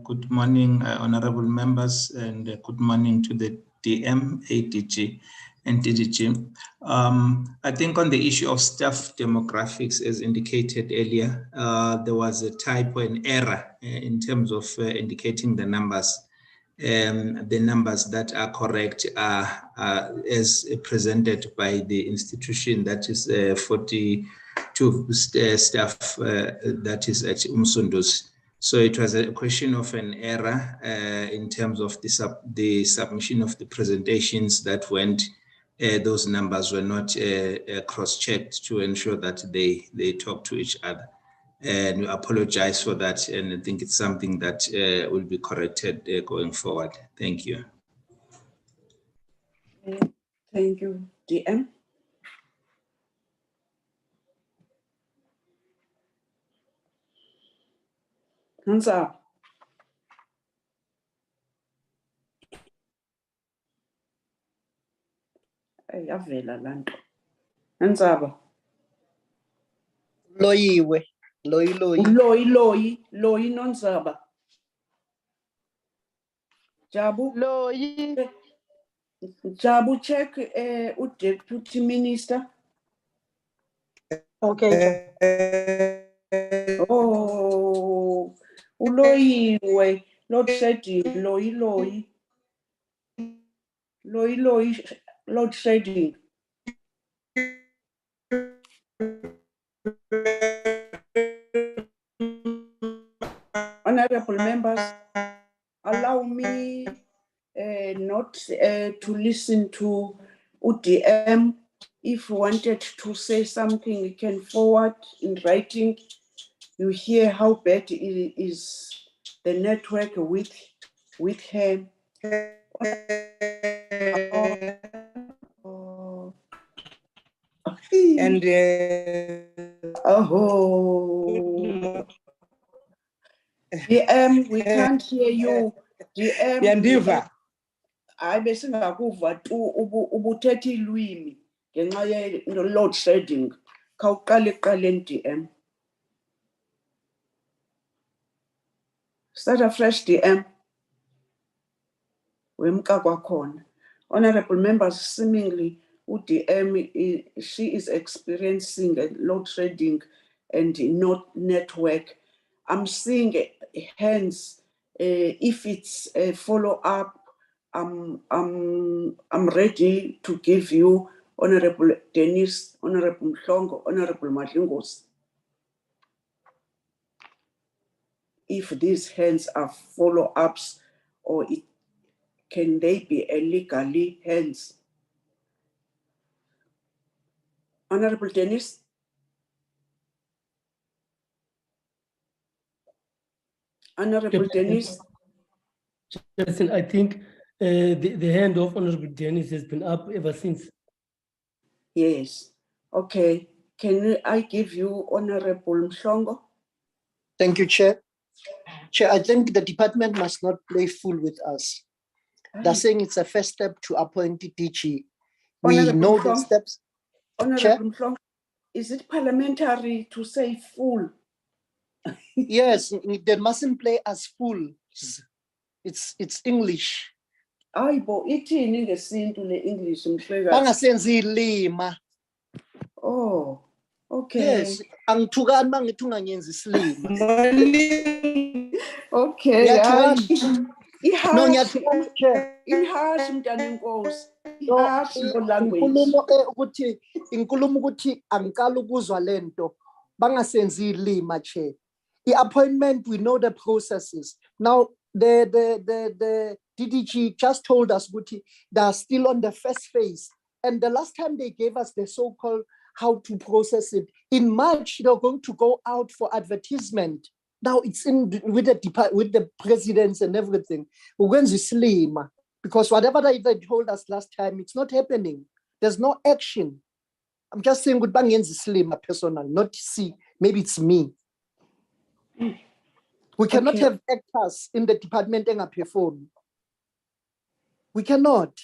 Good morning, honorable members, and good morning to the DM, ADG, and DDG. I think on the issue of staff demographics, as indicated earlier, there was a typo and error in terms of indicating the numbers. The numbers that are correct are as presented by the institution, that is 42 staff that is at Msunduzi. So it was a question of an error in terms of the submission of the presentations that went. Those numbers were not cross-checked to ensure that they talk to each other. And we apologize for that, and I think it's something that will be corrected going forward. Thank you. Thank you, DM. Hands up. Ayavela lanto. Hands up. Loyiwe. Loyi nonzaba. Jabu. Loyi. Jabu, check Deputy Minister. Okay. Oh, uloyiwe, Lord shedding, loyi, Lord shedding. Honorable members, allow me not to listen to UDM. If you wanted to say something, you can forward in writing. You hear how bad it is, the network with him. And DM, we can't hear you. DM, Yandiva. I besingakuva tu ubuthetha ilwimi ngenxa ye load shedding. Khawuqale DM. Start afresh, DM. Wemka kwakhona. Honorable members, seemingly UDM, she is experiencing a load shedding and not network. I'm seeing hence if it's a follow-up, I'm ready to give you Honorable Dennis, Honorable Mhlongo, Honorable Madlingos. If these hands are follow-ups, or can they be legally hands? Honorable Dennis? Honorable Dennis? Listen, I think the hand of Honorable Dennis has been up ever since. Yes. Okay. Can I give you Honorable Mhlongo? Thank you, Chair. Chair, I think the department must not play fool with us. They're saying it's a first step to appoint DG. We Honorable know the Mhlongo, steps. Honorable Mhlongo, is it parliamentary to say fool? Yes, they mustn't play as fools. It's English. Ayibo, ithini ngesintu le-English mhlekazi? Bangasenzi ilima. Oh, okay. Yes, angithukani mangithi unganyenzi isilima. Okay, Uyathukana? No, ihashi mntana enkosi. Ihashi ngo-language. Inkulumo ukuthi angikala ukuzwa lento bangasenzi ilima che. The appointment, we know the processes. Now the DDG just told us Guti, they are still on the first phase. And the last time they gave us the so-called how to process it. In March, they're going to go out for advertisement. Now it's in with the presidents and everything. We're going to slim because whatever they told us last time, it's not happening. There's no action. I'm just saying good bang slim personal, not see. Maybe it's me. We cannot have actors in the department and perform. We cannot.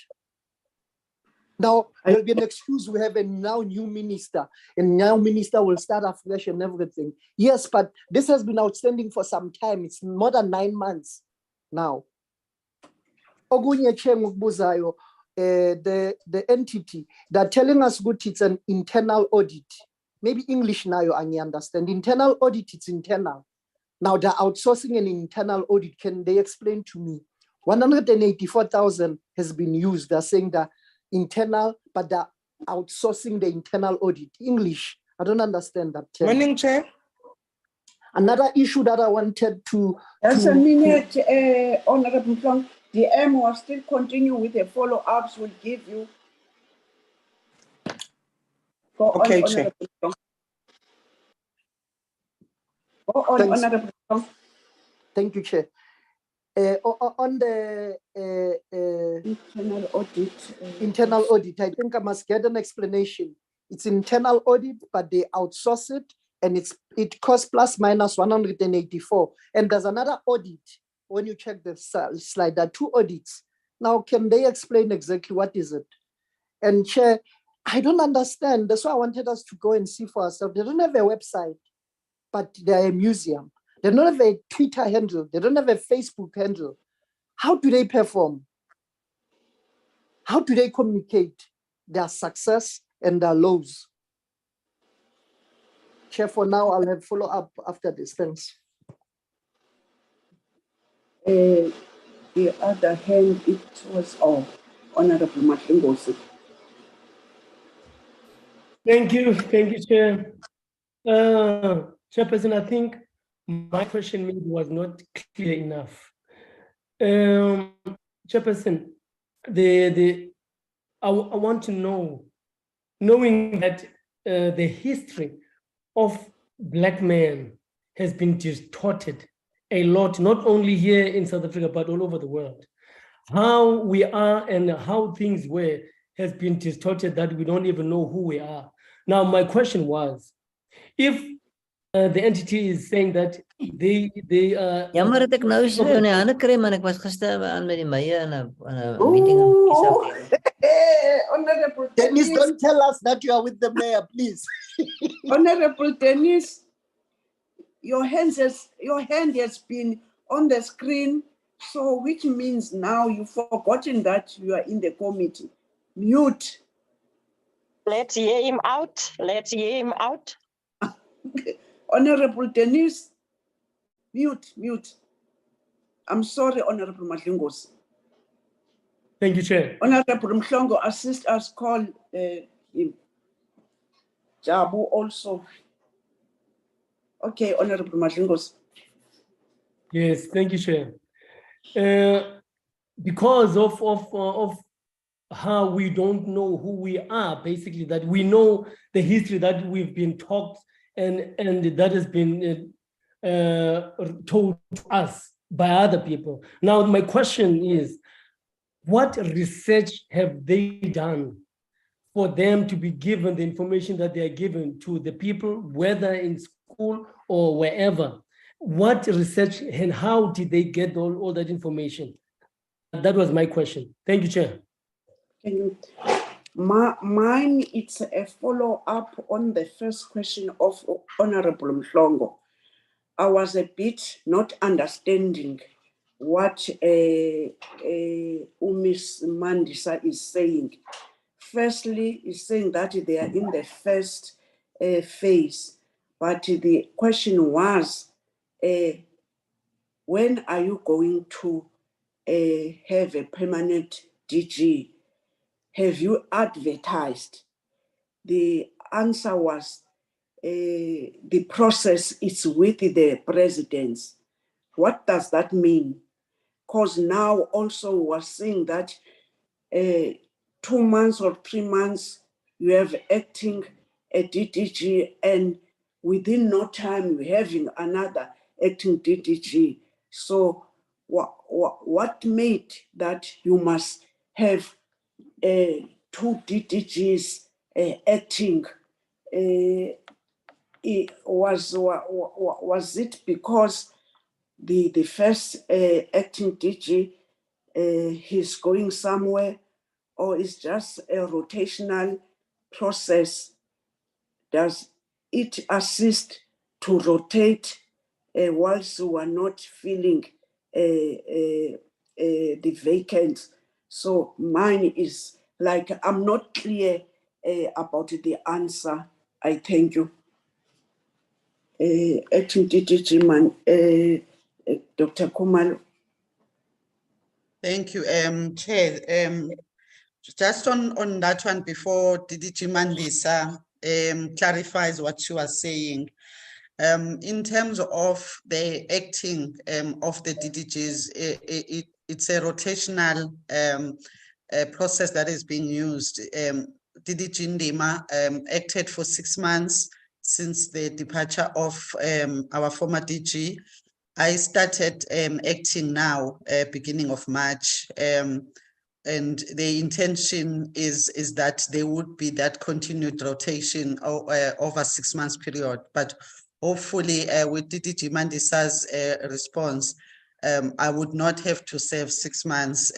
Now there'll be an excuse. We have a now new minister, and now minister will start afresh and everything. Yes, but this has been outstanding for some time. It's more than 9 months now. The entity, they're telling us good it's an internal audit. Maybe English now I understand. Internal audit, it's internal. Now they're outsourcing an internal audit. Can they explain to me? 184,000 has been used. They're saying that internal, but they're outsourcing the internal audit. English, I don't understand that term. Morning, Chair. Another issue that I wanted to... Just a minute, Honorable Plong. The M will still continue with the follow-ups. We'll give you. Go okay, on, Honorable Plong. Go on, Thanks. Honorable Plong. Thank you, Chair. On the internal audit, I think I must get an explanation. It's internal audit, but they outsource it, and it costs plus minus 184. And there's another audit. When you check the slide, there are 2 audits. Now, can they explain exactly what is it? And Chair, I don't understand. That's why I wanted us to go and see for ourselves. They don't have a website, but they're a museum. They don't have a Twitter handle. They don't have a Facebook handle. How do they perform? How do they communicate their success and their lows? Chair, for now, I'll have follow-up after this. Thanks. The other hand, it was Honorable Madlingos. Thank you, Chair. Chairperson, I think my question maybe was not clear enough. Chairperson, I want to know, knowing that the history of Black men has been distorted a lot, not only here in South Africa, but all over the world. How we are and how things were has been distorted that we don't even know who we are. Now, my question was, if the entity is saying that they Jammer dat ek nou so in die hande kry, man, ek was gister aan met die meye in 'n meeting in Honorable Dennis, don't tell us that you are with the mayor, please. Honorable Dennis, your hand has been on the screen. So which means now you've forgotten that you are in the committee. Mute. Let's hear him out. Let's hear him out. Honorable Denise, mute, mute. I'm sorry, Honorable Madlingos. Thank you, Chair. Honorable Mhlongo, assist us call him. Jabu also. Okay, Honorable Madlingos. Yes, thank you, Chair. Because of how we don't know who we are, basically, that we know the history that we've been taught and that has been told to us by other people. Now, my question is, what research have they done for them to be given the information that they are given to the people, whether in school or wherever? What research and how did they get all that information? That was my question. Thank you, Chair. Mine, it's a follow-up on the first question of Honorable Mhlongo. I was a bit not understanding what Miss Mandisa is saying. Firstly, is saying that they are in the first phase, but the question was, when are you going to have a permanent DG? Have you advertised? The answer was, the process is with the presidents. What does that mean? Because now also was saying that 2 months or 3 months, you have acting a DDG, and within no time, you're having another acting DDG. So what made that you must have 2 DDGs acting? Was it because the first acting DG he's going somewhere, or is just a rotational process? Does it assist to rotate whilst we are not filling the vacant? So mine is like, I'm not clear about the answer. I thank you. Acting DG man, Dr. Kumalo. Thank you, Chair. Just on that one, before DDG Mandisa clarifies what she was saying, in terms of the acting of the DDGs, it's a rotational process that is being used. DDG Ndima acted for 6 months since the departure of our former DG. I started acting now, beginning of March, and the intention is that there would be that continued rotation over 6 months period. But hopefully, with DDG Mandisa's response, I would not have to serve 6 months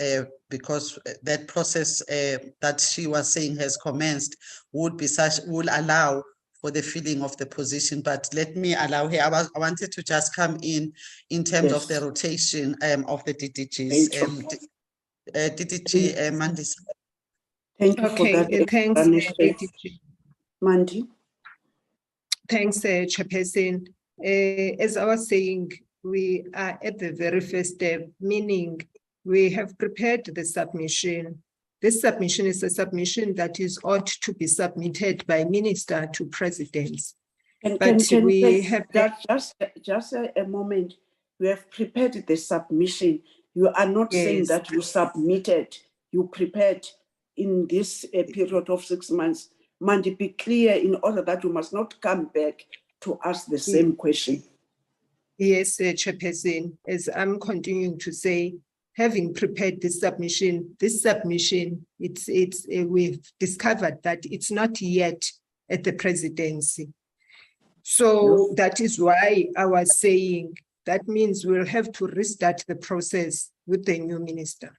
because that process that she was saying has commenced will allow for the filling of the position. But let me allow her. I wanted to just come in terms of the rotation of the DDGs. DDG Mandisa. Thank you for that. Thanks, DDG. Mandi. Thanks, Chairperson. As I was saying, we are at the very first step, meaning we have prepared the submission. This submission is a submission that is ought to be submitted by minister to presidents. Just a moment. You have prepared the submission. You are not saying that you submitted. You prepared in this period of 6 months. Mandi, be clear in order that you must not come back to ask the same question. Yes, Chairperson, as I'm continuing to say, having prepared this submission, we've discovered that it's not yet at the presidency. So that is why I was saying that means we'll have to restart the process with the new minister.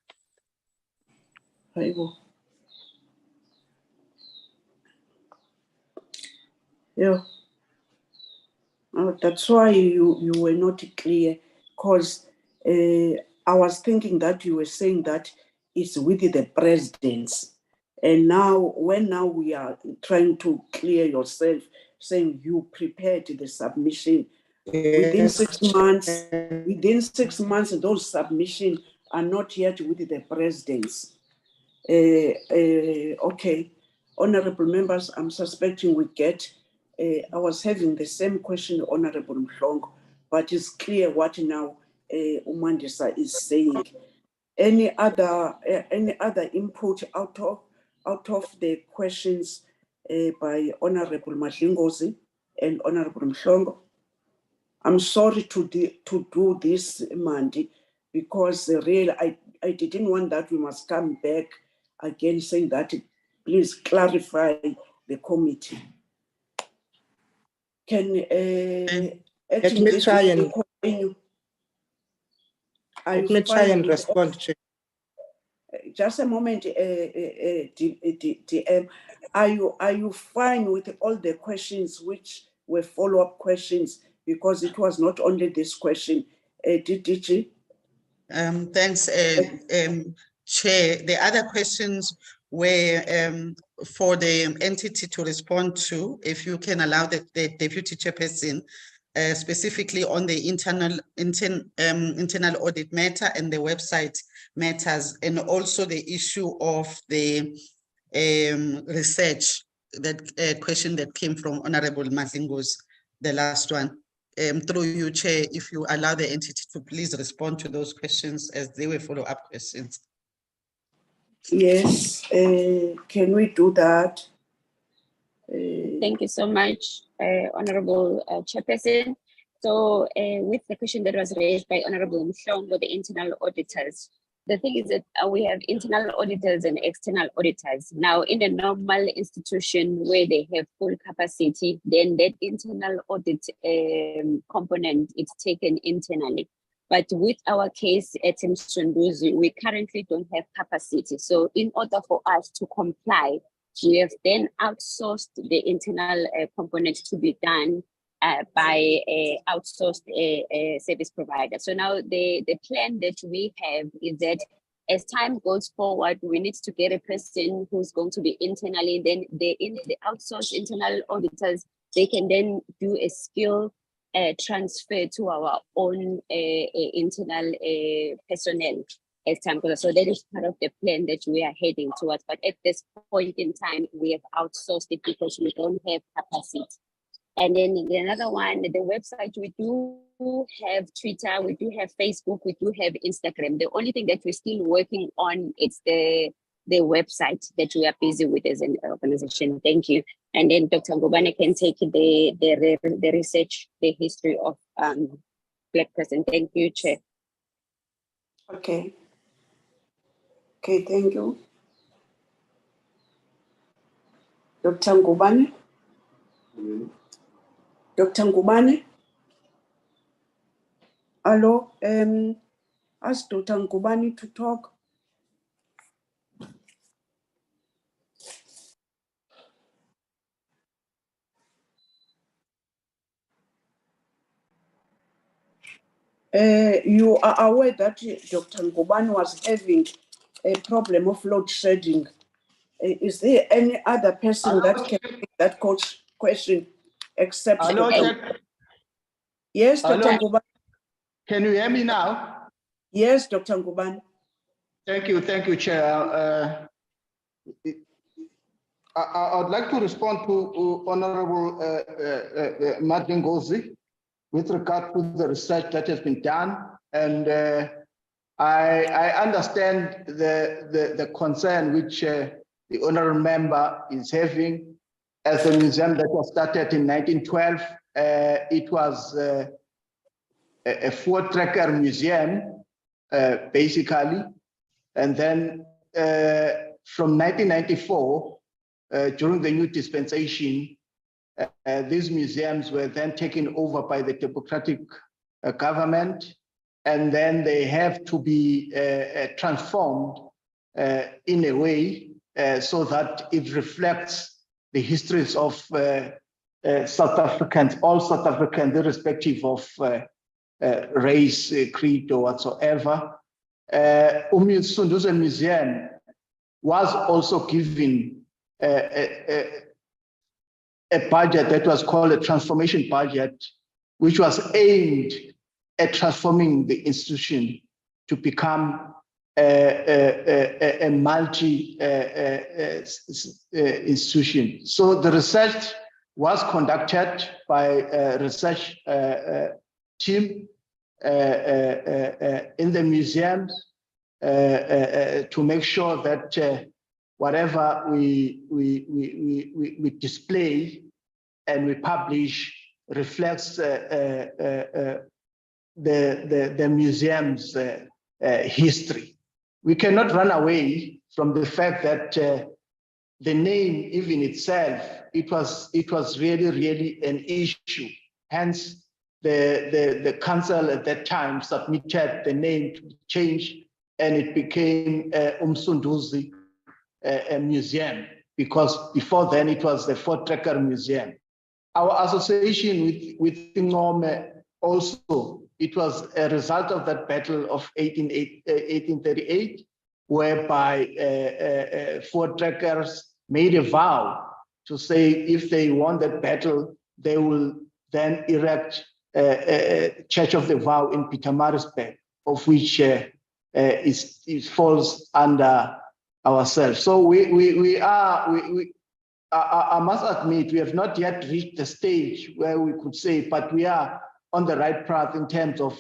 Yeah. That's why you were not clear, because I was thinking that you were saying that it's with the presidents. And now, when now we are trying to clear yourself, saying you prepared the submission within 6 months, those submissions are not yet with the presidents. Okay, honorable members, I'm suspecting we get, I was having the same question, Honorable Mhlongo, but it's clear what now Umandisa is saying. Any other input out of the questions by Honorable Madlingozi and Honorable Mhlongo? I'm sorry to do this, Mandi, because really I didn't want that we must come back again saying that please clarify the committee. Can let me try and continue? let me try and respond. Just a moment, DM. Are you fine with all the questions which were follow-up questions? Because it was not only this question. DG? Thanks, Chair. The other questions were for the entity to respond to, if you can allow the Deputy Chairperson, specifically on the internal audit matter and the website matters, and also the issue of the research, that question that came from Honorable Madlingozi, the last one. Through you, Chair, if you allow the entity to please respond to those questions as they were follow-up questions. Yes, can we do that? Thank you so much, Honorable Chairperson. So with the question that was raised by Honorable Mhlongo, the internal auditors, the thing is that we have internal auditors and external auditors. Now, in a normal institution where they have full capacity, then that internal audit component is taken internally. But with our case at Msunduzi, we currently don't have capacity. So in order for us to comply, we have then outsourced the internal component to be done by a outsourced service provider. So now the plan that we have is that as time goes forward, we need to get a person who's going to be internally, then the outsourced internal auditors, they can then do a skill transfer to our own internal personnel as time goes. So that is part of the plan that we are heading towards. But at this point in time, we have outsourced it because we don't have capacity. And then another one, the website, we do have Twitter, we do have Facebook, we do have Instagram. The only thing that we're still working on is the website that we are busy with as an organization. Thank you. And then Dr. Ngubane can take the research, the history of Black person. Thank you, Chair. Okay. Okay, thank you. Dr. Ngubane? Dr. Ngubane? Hello, ask Dr. Ngubane to talk. You are aware that Dr. Ngubane was having a problem of load shedding. Is there any other person that can take that question except Dr. Yes, Dr. Ngubane. Can you hear me now? Yes, Dr. Ngubane. Thank you, Chair. I would like to respond to Honorable Madlingozi with regard to the research that has been done. And I understand the concern which the honorable member is having. As a museum that was started in 1912, it was a four-tracker museum, basically. And then from 1994, during the new dispensation, these museums were then taken over by the democratic government, and then they have to be transformed in a way so that it reflects the histories of South Africans, all South Africans, irrespective of race, creed, or whatsoever. Msunduzi Museum was also given a budget that was called a transformation budget, which was aimed at transforming the institution to become a multi institution. So the research was conducted by a research team in the museums to make sure that whatever we display and we publish reflects the museum's history. We cannot run away from the fact that the name, even itself, it was really an issue. Hence, the council at that time submitted the name to change, and it became Msunduzi Museum, because before then it was the Fort Tracker Museum. Our association with Ngome also, it was a result of that battle of 1838, whereby Fort Trackers made a vow to say if they won that battle, they will then erect a Church of the Vow in Pietermaritzburg, of which it falls under ourselves. So I must admit, we have not yet reached the stage where we could say, but we are on the right path in terms of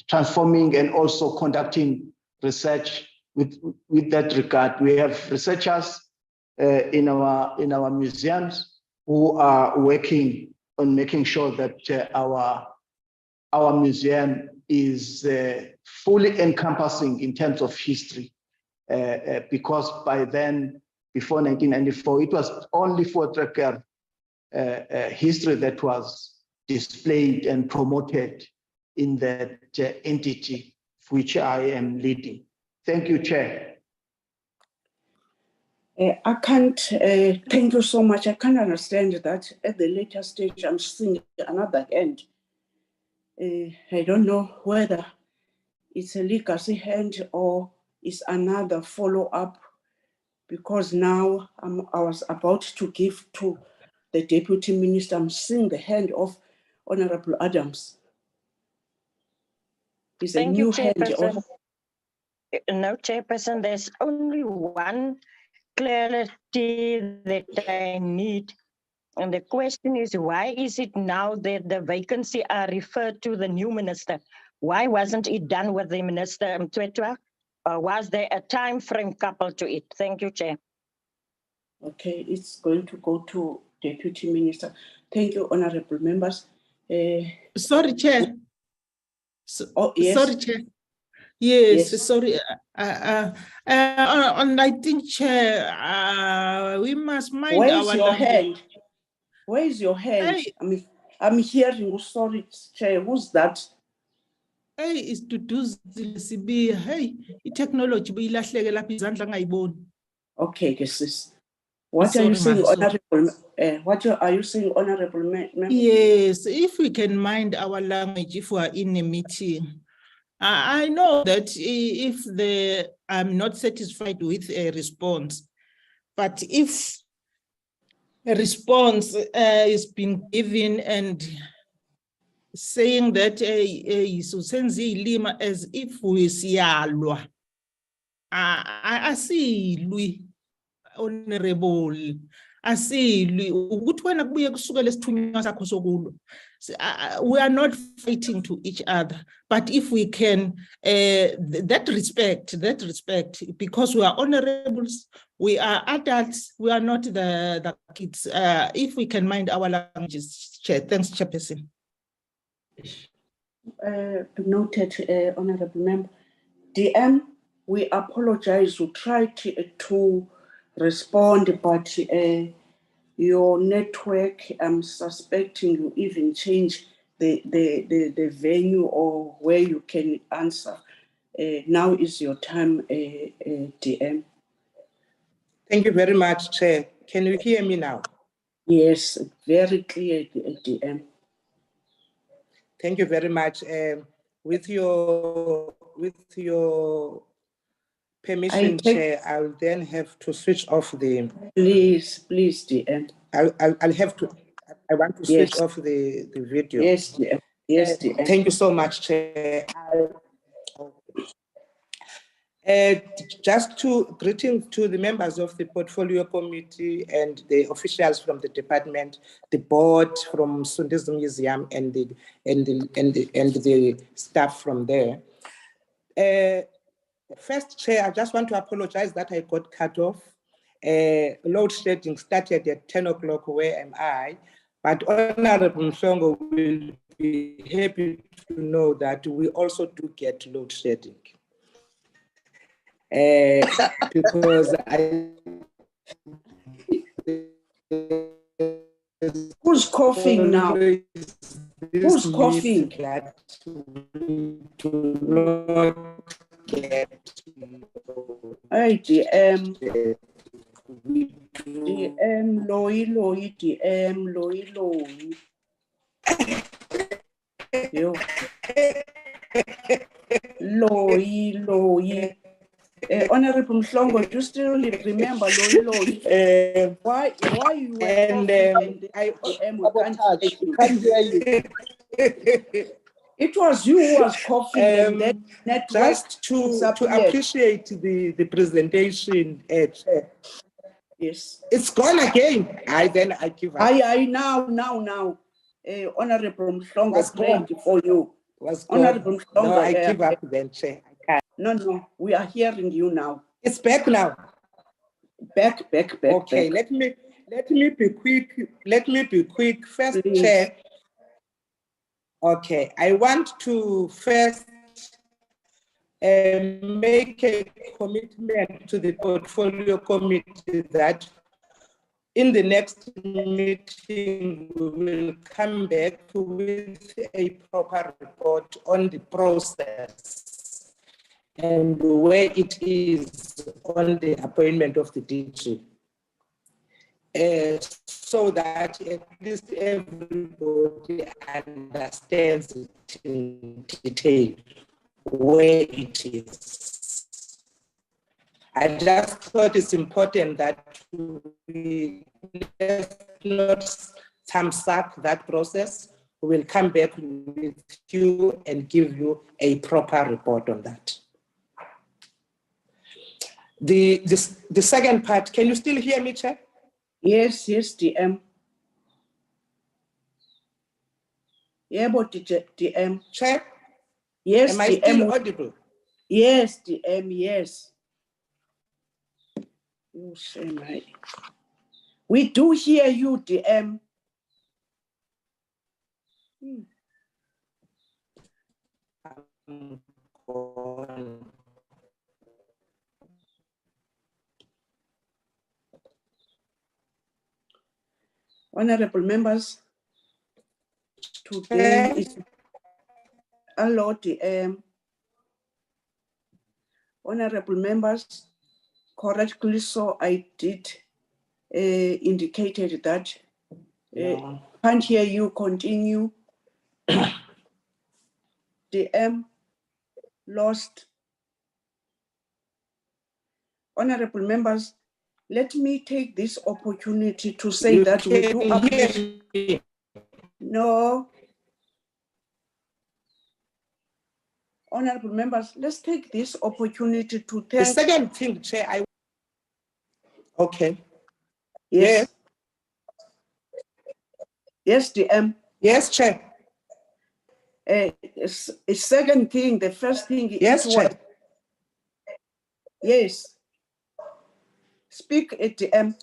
transforming and also conducting research with that regard. We have researchers in our museums who are working on making sure that our museum is fully encompassing in terms of history, because by then, before 1994, it was only Fort Tracker history that was displayed and promoted in that entity which I am leading. Thank you, Chair. I can't, thank you so much. I can't understand that at the later stage, I'm seeing another hand. I don't know whether it's a legacy hand or it's another follow-up, because now I was about to give to the Deputy Minister. I'm seeing the hand of Honorable Adams. It's a new hand of... No, Chairperson, there's only one clarity that I need. And the question is, why is it now that the vacancy are referred to the new minister? Why wasn't it done with the minister Mthethwa? Or was there a time frame coupled to it? Thank you, Chair. Okay, it's going to go to Deputy Minister. Thank you, honorable members. Sorry, Chair. Oh, yes. Sorry, Chair. Yes, Yes. sorry. I think, Chair, we must mind Where our is your language. hand? Where is your hand? I'm hearing, sorry, Chair, who's that? Hey, is to do CB. Hey, technology, Okay, this is. What are you saying, honorable? What are you saying, honorable member? Yes, if we can mind our language, if we are in a meeting. I know that if I'm not satisfied with a response, but if a response is been given and saying that as if we siyalwa, I see Louis honorable. We are not fighting to each other, but if we can, that respect, because we are honorables, we are adults, we are not the kids. If we can mind our languages, Chair. Thanks, Chairperson. Noted, honorable member. DM, we apologize. We tried to respond, but your network, I'm suspecting you even change the venue or where you can answer. Now is your time, DM. Thank you very much, Chair. Can you hear me now? Yes, very clear, DM. Thank you very much. With your permission, Chair, I'll then have to switch off the. Please, DM. I'll have to. I want to switch off the video. Yes, DM. Yes, DM. Thank you so much, Chair. Just greetings to the members of the Portfolio Committee and the officials from the department, the board from Msunduzi Museum, and the staff from there. First, Chair, I just want to apologize that I got cut off. Load shedding started at 10 o'clock. Where am I? But Honorable Mhlongo will be happy to know that we also do get load shedding. Because who's coughing now? Who's coughing? Hey, DM, Loi, DM, Loi. Yo. Loi. Honorable Mhlongo, do you still remember Loi? Why you were coughing? I can't hear you. It was you who was coughing, and then just to appreciate the presentation. Yes, it's gone again. I give up. Now. Honorable Mhlongo prayed for you. Honorable Mhlongo, no, I give up then, Chair. No, we are hearing you now. It's back now. Back. Okay, let me be quick. First, please. Chair. Okay, I want to first make a commitment to the Portfolio Committee that in the next meeting, we will come back with a proper report on the process and where it is on the appointment of the DG. So that at least everybody understands it in detail where it is. I just thought it's important that we not thumbs-up that process. We will come back with you and give you a proper report on that. The second part, can you still hear me, Chair? Yes, DM. Yeah, but DM. Chair? Yes, am I DM. Still audible? Yes, DM, yes. We do hear you, DM. Honorable members, today is a lot. Honorable members, correctly so, I did indicated that can't hear you. Continue. DM lost. Honorable members, let me take this opportunity to say that we do appreciate. No. Honorable members, let's take this opportunity to thank. The second thing, Chair, okay. Yes. Yes, DM. Yes, Chair. A second thing, the first thing. Yes, Chair. Yes. Speak at DM.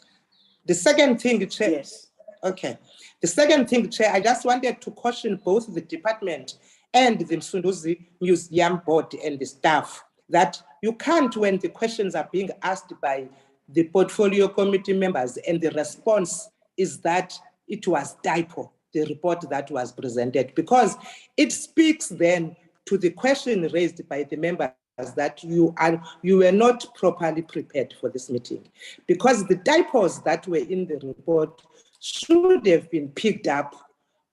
The second thing, Chair. Yes. Okay. The second thing, Chair, I just wanted to caution both the department and the Msunduzi Museum Board and the staff that you can't, when the questions are being asked by the Portfolio Committee members and the response is that it was typo, the report that was presented, because it speaks then to the question raised by the members that you were not properly prepared for this meeting, because the typos that were in the report should have been picked up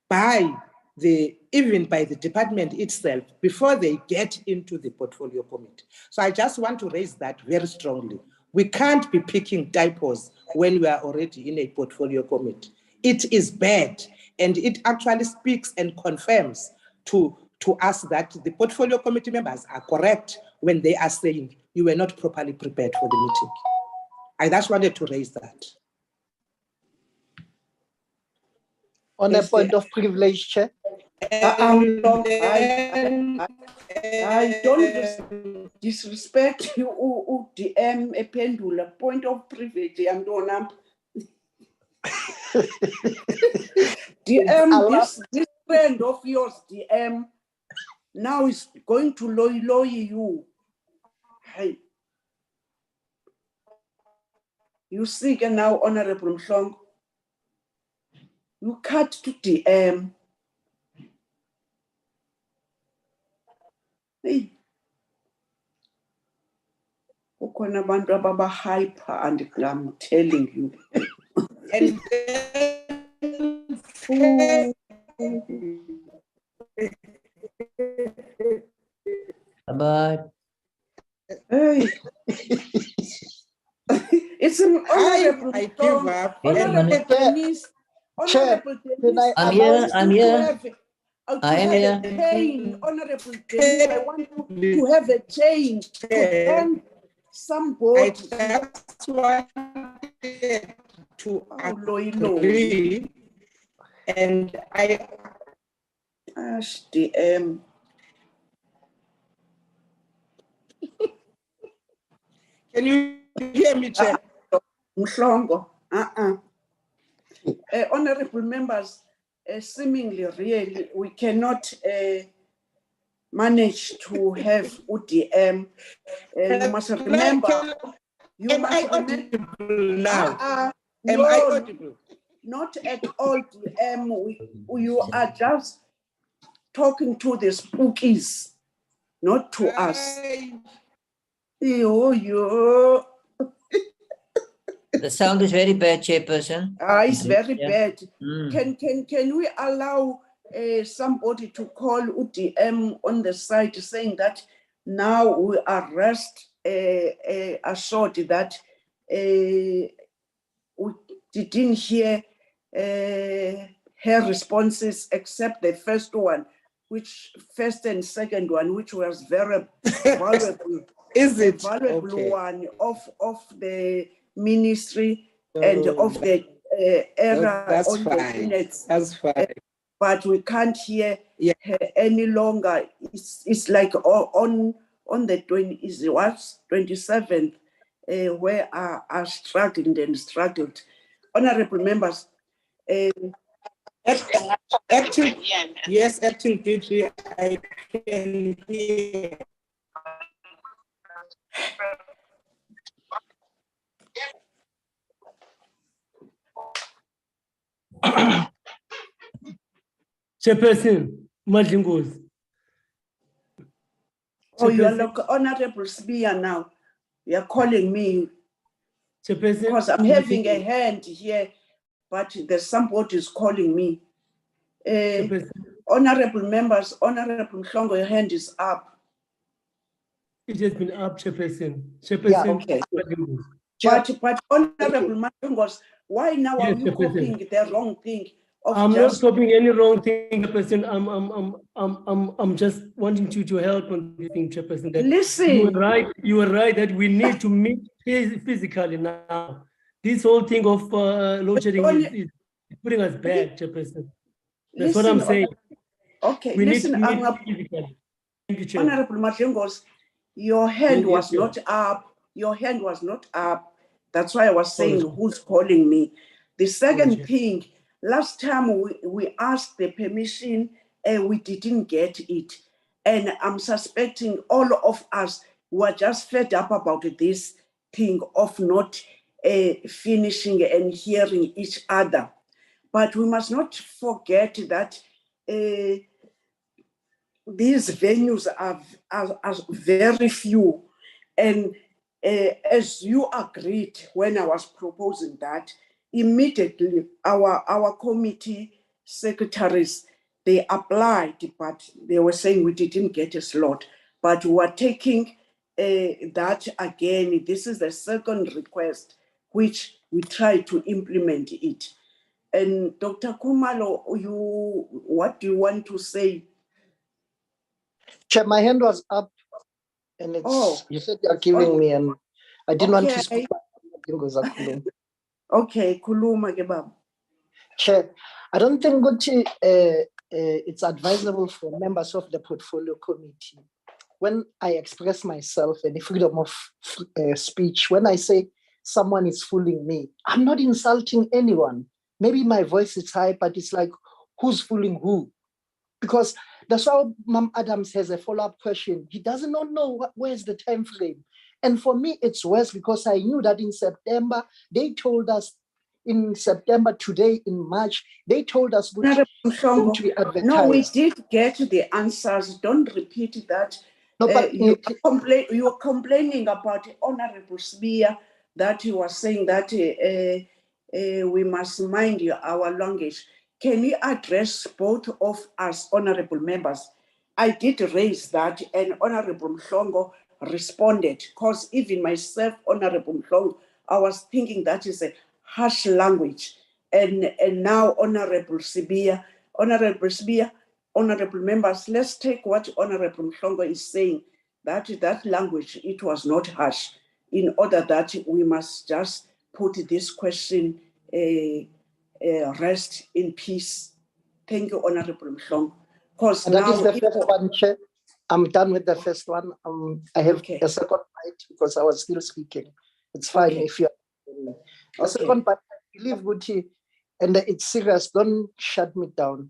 by the even by the department itself before they get into the portfolio committee. So I just want to raise that very strongly. We can't be picking typos when we are already in a portfolio committee. It is bad, and it actually speaks and confirms to us that the portfolio committee members are correct when they are saying you were not properly prepared for the meeting. I just wanted to raise that. On a point of privilege, Chair. I don't disrespect you, DM a pendula. Point of privilege, I'm doing DM, this friend of yours, DM, now is going to lawyer you. Hey. You see now, Honorable Mhlongo, you cut to DM. Hey. Ukona bantu ababa hyper and I'm telling you. And Bye. Hey. It's an honorable I give up. Honorable Denise. Honorable Denise. I'm here. I am here. Chain, Honorable Denise. I want you to have a chain to hang somebody. I just wanted to agree, and I DM. Can you hear me, Chair? Mhlongo. Honorable members, seemingly really, we cannot manage to have UDM. You must remember. Am I audible now? Am No, I audible? Not at all, DM. You are just talking to the spookies, not to us. Yo. The sound is very bad, Chairperson. It's very bad. Can we allow somebody to call UDM on the side saying that now we are rest assured that we didn't hear her responses except the first and second one, which was very valuable. Is it valuable okay? One of the ministry and of the era that's on fine. the minutes. That's fine. But we can't hear her any longer. It's like on the 27th, where I struggled and struggled. Honorable members. Acting DG, I can hear. Chairperson, Madlingozi. Oh, you are like Honorable Spear now. You are calling me. Because I'm having a hand here, but there's somebody is calling me. Honorable members, Honorable Mhlongo, your hand is up. It has been up, Chairperson. Yeah, okay. But Honorable Mhlongo, why now are you copying the wrong thing? I'm not copying any wrong thing, Chairperson. I'm just wanting you to help on this thing, Chairperson. Listen. You were right that we need to meet physically now. This whole thing of load shedding is putting us back, Chairperson. That's what I'm saying. Okay, we listen, need to meet physically. Thank you, Chair. Honorable Mhlongo, your hand was not up. Your hand was not up. That's why I was saying who's calling me. The second thing, last time we asked the permission and we didn't get it. And I'm suspecting all of us were just fed up about this thing of not finishing and hearing each other. But we must not forget that these venues are very few. And as you agreed when I was proposing that, immediately our committee secretaries they applied, but they were saying we didn't get a slot. But we are taking that again. This is the second request, which we try to implement it. And Dr. Kumalo, what do you want to say? Chair, my hand was up, and it's you said you're giving me, and I didn't want to speak. Okay, kuluma ke baba. Chair, I don't think it's advisable for members of the portfolio committee when I express myself and the freedom of speech. When I say someone is fooling me, I'm not insulting anyone. Maybe my voice is high, but it's like, who's fooling who? Because that's how Ma'am Adams has a follow-up question. He does not know where's the time frame. And for me, it's worse because I knew that in September, they told us in September, today in March, they told us which to be advertised. No, we did get the answers. Don't repeat that. No, but you are complaining about Honorable Spear, that you were saying that we must mind our language. Can you address both of us, honorable members? I did raise that, and Honorable Mhlongo responded, because even myself, Honorable Mhlongo, I was thinking that is a harsh language. And now Honorable Sibia, honorable members, let's take what Honorable Mhlongo is saying, that language, it was not harsh, in order that we must just put this question rest in peace. Thank you, Honorable Mhlongo. Because that is the first one, Chair. I'm done with the first one. I have a second bite because I was still speaking. It's fine if you are. The second part, I believe, Guti, and it's serious, don't shut me down.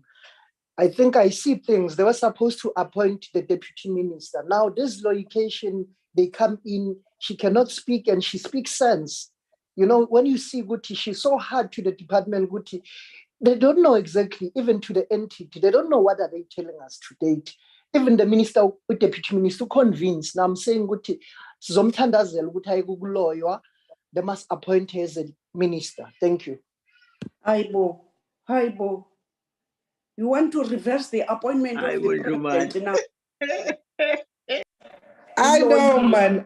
I think I see things. They were supposed to appoint the deputy minister. Now, this location, they come in, she cannot speak and she speaks sense. You know, when you see Guti, she's so hard to the department, Guti. They don't know exactly, even to the entity, they don't know what are they telling us to date. Even the minister, the deputy minister, convinced. Now I'm saying, Guti, they must appoint her as a minister. Thank you. Aibo. You want to reverse the appointment of the president now? I know, man.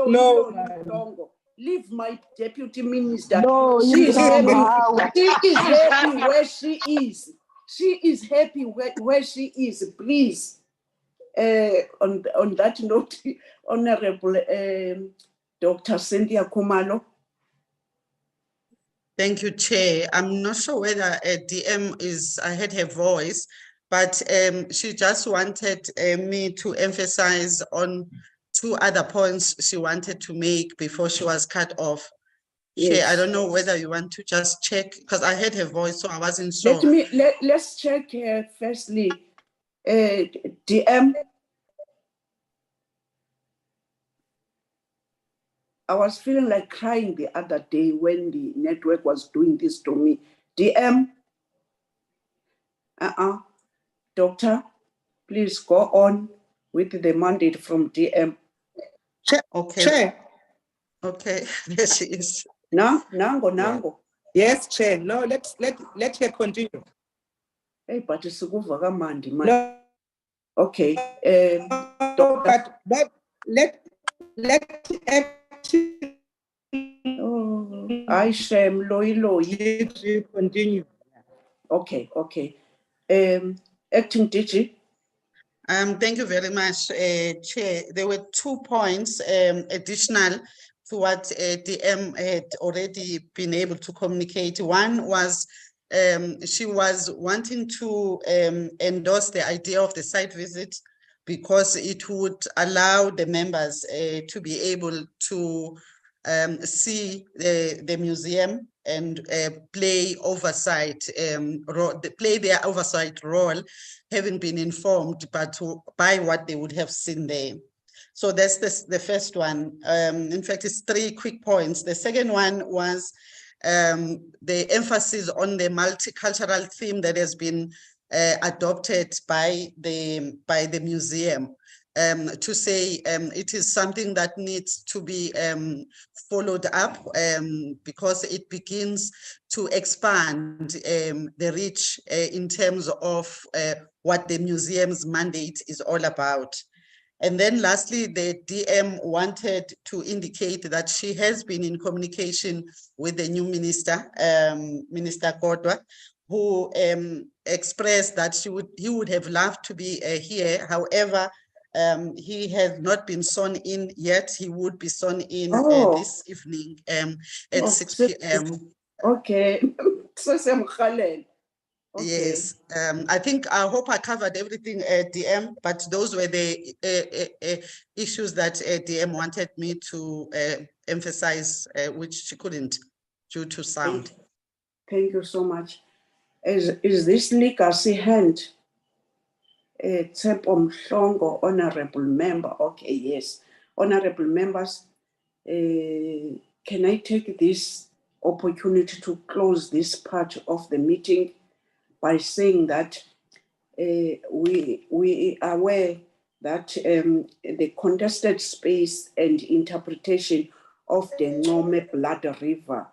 No. Leave my deputy minister. No, she is happy where she is. She is happy where she is. Please, on that note, Honorable Dr. Cynthia Kumalo. Thank you, Chair. I'm not sure whether DM I heard her voice, but she just wanted me to emphasize on two other points she wanted to make before she was cut off. Yes. Chair, I don't know whether you want to just check, because I heard her voice, so I wasn't sure. Let's check firstly. DM. I was feeling like crying the other day when the network was doing this to me. DM. Doctor, please go on with the mandate from DM. Okay. Chair. Okay, there she is. Nango. Yes, Chair. No, let her continue. Hey, but it's mandi, man. No. Okay. But let I shame loy. Continue. Okay. Acting DG. Thank you very much, Chair. There were 2 points additional to what DM had already been able to communicate. One was she was wanting to endorse the idea of the site visit because it would allow the members to be able to see the museum and play their oversight role, having been informed by what they would have seen there. So that's the first one. In fact, it's 3 quick points. The second one was the emphasis on the multicultural theme that has been adopted by the museum. to say it is something that needs to be followed up because it begins to expand the reach in terms of what the museum's mandate is all about. And then lastly, the DM wanted to indicate that she has been in communication with the new minister, Minister Kodwa, who expressed that he would have loved to be here. However, he has not been sworn in yet. He would be sworn in this evening at 6 p.m. Okay. Okay. Yes, I hope I covered everything, DM, but those were the issues that DM wanted me to emphasize, which she couldn't due to sound. Thank you so much. Is this legacy hand? Tsepo Mhlongo, honorable member. Okay, yes. Honorable members, can I take this opportunity to close this part of the meeting by saying that we are aware that the contested space and interpretation of the Ncome Blood River,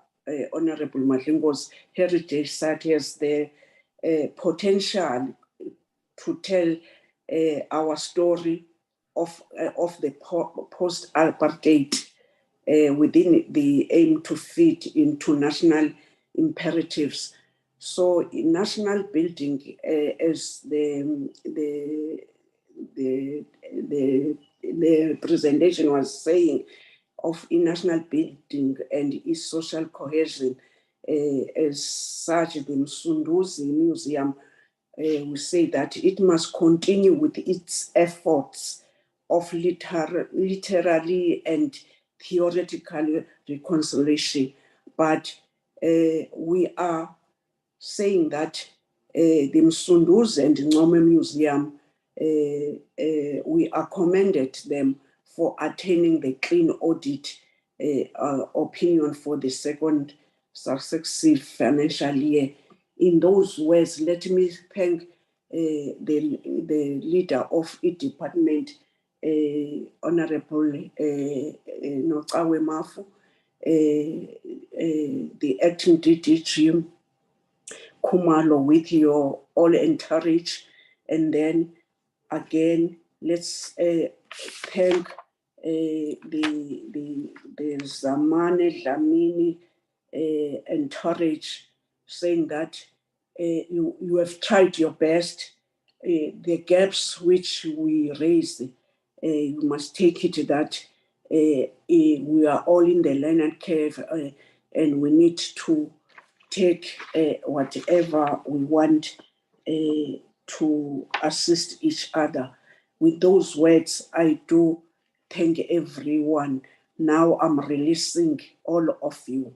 Honorable Madlingo's heritage site, has the potential to tell our story of the post-apartheid within the aim to fit into national imperatives. So national building, as the presentation was saying, of national building and its social cohesion, as such, the Msunduzi Museum, we say that it must continue with its efforts of literary and theoretical reconciliation. But we are saying that the Msunduzi and Ncome Museum, we are commended them for attaining the clean audit opinion for the second successive financial year. In those words, let me thank the leader of the department, Honorable Nocawe Mafu, the acting DDG, Kumalo, with your all encourage. And then again, let's thank the Zamane Dlamini encourage, saying that you have tried your best. The gaps which we raised, you must take it that we are all in the learning curve, and we need to take whatever we want to assist each other. With those words, I do thank everyone. Now I'm releasing all of you.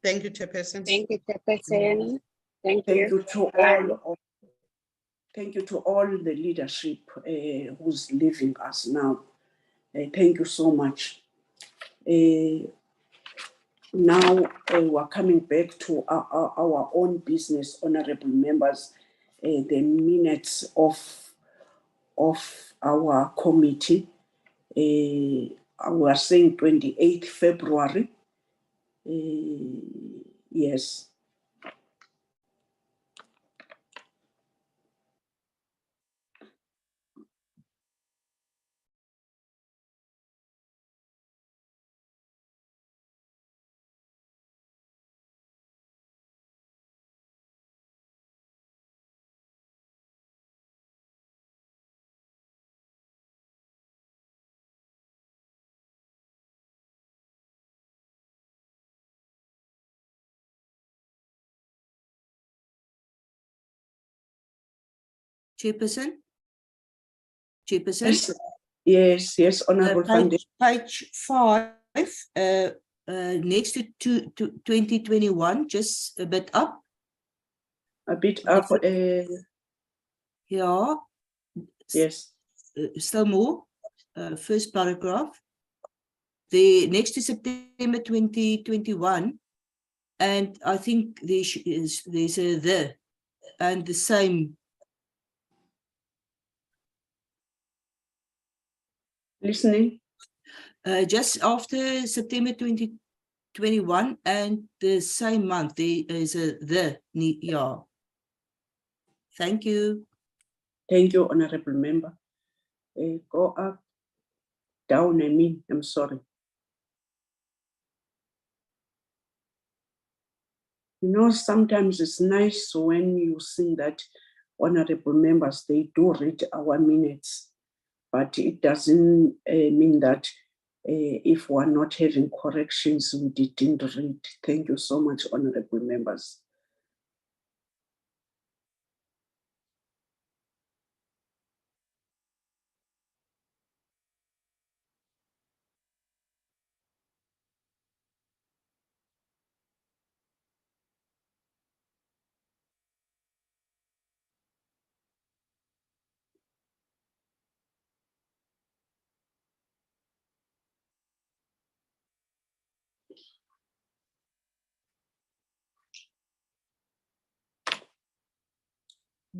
Thank you, Chairperson. Thank you, Chairperson. Thank Thank you. you to all. Thank you to all the leadership who's leaving us now. Thank you so much. Now we're coming back to our own business, honorable members, the minutes of our committee. We are saying 28th February. Yes. Chairperson? Chairperson? Yes, Honorable page 5, next to 2021, just a bit up. A bit up. Yeah. Yes. Still more. First paragraph. The next to September 2021, and I think there's a the. and the same. Listening. Just after September 2021 and the same month, there is yeah. Thank you. Thank you, Honorable Member. Go up, down, I'm sorry. You know, sometimes it's nice when you see that honorable members, they do read our minutes, but it doesn't mean that if we're not having corrections, we didn't read. Thank you so much, honorable members.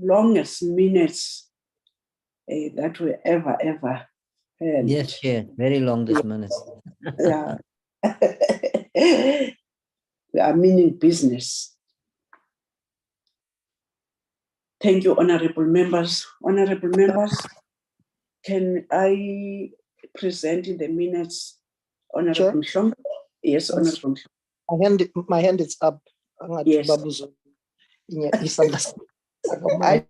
Longest minutes that we ever had. Yes, Chair. Very long this minutes. Yeah. We are meaning business. Thank you, honorable members. Honorable members, can I present in the minutes, Honorable Mshong? Yes, Honorable Mshong. My hand is up. Yes. I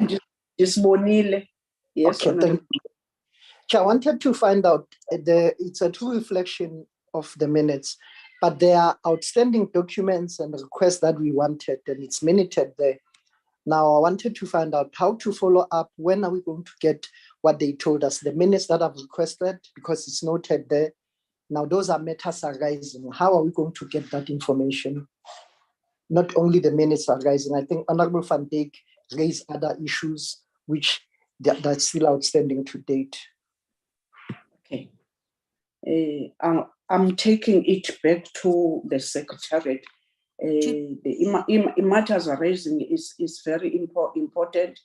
just Bonile. Yes, okay, Honorable. I wanted to find out, it's a true reflection of the minutes, but there are outstanding documents and requests that we wanted, and it's minuted there. Now, I wanted to find out how to follow up. When are we going to get what they told us? The minutes that I've requested, because it's noted there. Now, those are matters arising. How are we going to get that information? Not only the minutes arising. I think Honorable Van Dijk raised other issues which that's still outstanding to date. Okay. I'm taking it back to the Secretariat. The matters arising is very important,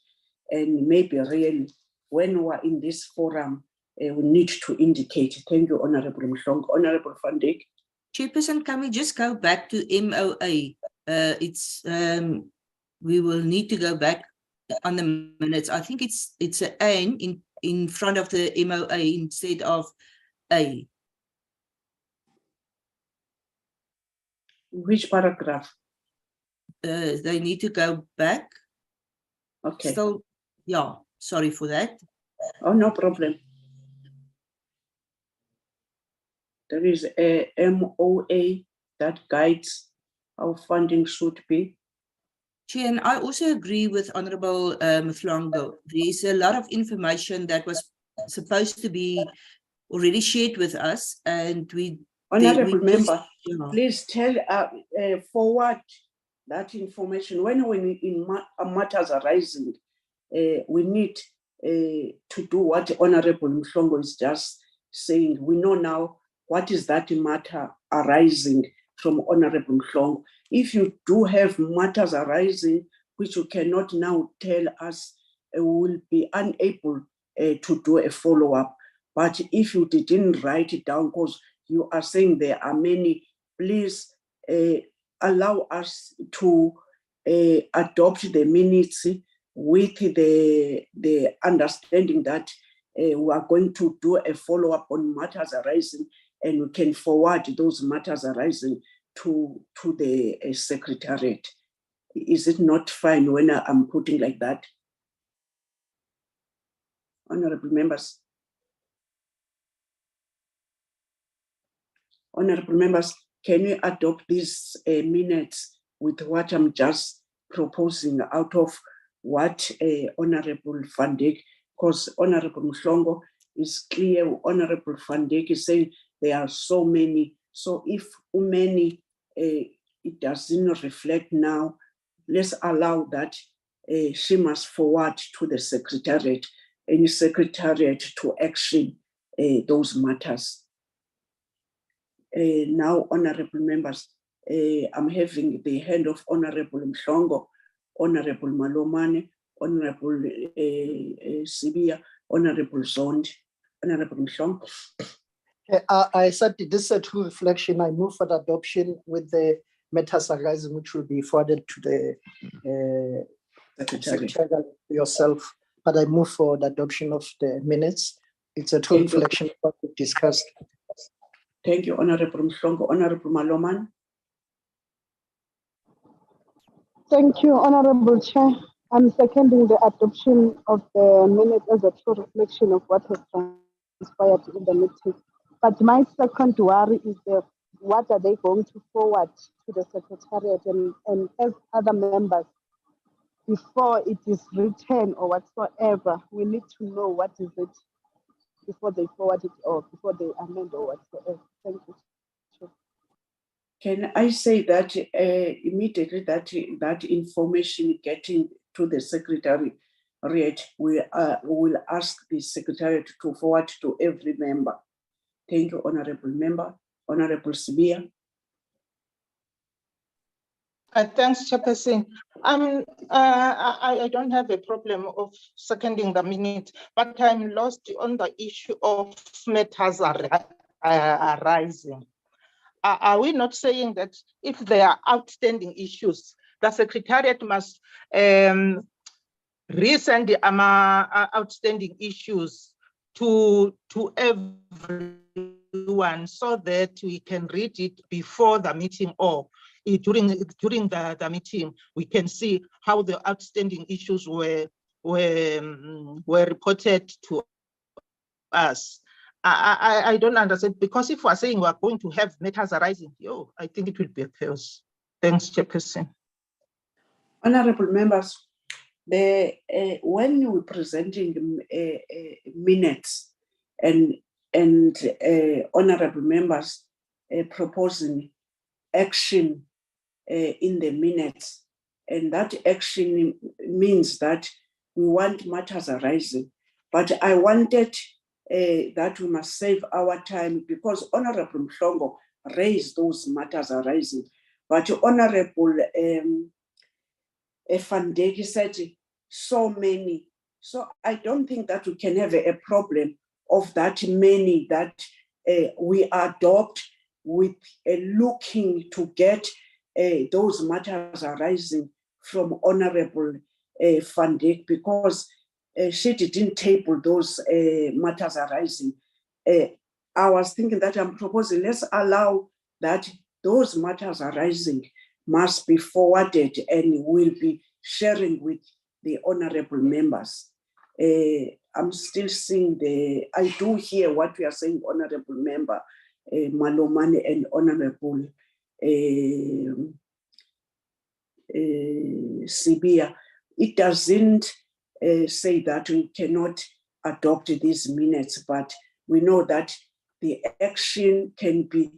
and maybe really when we're in this forum, we need to indicate. Thank you, Honorable Mhlongo. Honorable Van Dijk. Chairperson, can we just go back to MOA? We will need to go back on the minutes. I think it's an N in front of the MOA instead of A. Which paragraph? They need to go back. Okay. Still, yeah, sorry for that. Oh, no problem. There is a MOA that guides how funding should be. Chair, and I also agree with Honorable Mhlongo. There's a lot of information that was supposed to be already shared with us, and Honorable Member, please tell forward that information. When in matters arising, we need to do what Honorable Mhlongo is just saying. We know now what is that matter arising from Honorable Mhlongo. If you do have matters arising which you cannot now tell us, we will be unable to do a follow-up. But if you didn't write it down, because you are saying there are many, please allow us to adopt the minutes with the understanding that we are going to do a follow-up on matters arising, and we can forward those matters arising to the Secretariat. Is it not fine when I'm putting like that? Honorable members. Honorable members, can you adopt these minutes with what I'm just proposing out of what Honorable Van Dijk, because Honorable Mhlongo is clear, Honorable Van Dijk is saying there are so many. So if many, it doesn't reflect now, let's allow that she must forward to the Secretariat, any Secretariat to action those matters. Now, honorable members, I'm having the hand of Honorable Mhlongo Honorable Malomane, Honorable Sibia, Honorable Zondi, Honorable Mshong. I said this is a true reflection. I move for the adoption with the matters arising, which will be forwarded to the Secretary yourself. But I move for the adoption of the minutes. It's a true reflection of what we discussed. Thank you, Honorable Mshongo. Honorable Maloman. Thank you, Honorable Chair. I'm seconding the adoption of the minutes as a true reflection of what has transpired in the meeting. But my second worry is what are they going to forward to the Secretariat and as other members before it is written or whatsoever. We need to know what is it before they forward it or before they amend or whatsoever. Thank you. Can I say that immediately that information getting to the Secretariat, we will ask the Secretariat to forward to every member. Thank you, Honorable Member. Honorable Sibia. Thanks, Chairperson. I don't have a problem of seconding the minute, but I'm lost on the issue of matters arising. Are we not saying that if there are outstanding issues, the Secretariat must resend the outstanding issues to everyone so that we can read it before the meeting or during the meeting, we can see how the outstanding issues were reported to us. I don't understand, because if we're saying we're going to have matters arising, I think it will be a chaos. Thanks, Chairperson. Honorable members, when you were presenting minutes and honorable members proposing action in the minutes, and that action means that we want matters arising. But I wanted that we must save our time because Honorable Mhlongo raised those matters arising. But Honorable Fandeki said so many. So I don't think that we can have a problem of that many that we adopt with looking to get those matters arising from Honorable Fandeki, because she didn't table those matters arising. I was thinking that I'm proposing, let's allow that those matters arising must be forwarded and will be sharing with the honorable members. I'm still seeing I do hear what we are saying, Honorable Member Malomane and Honorable Sibia. It doesn't say that we cannot adopt these minutes, but we know that the action can be,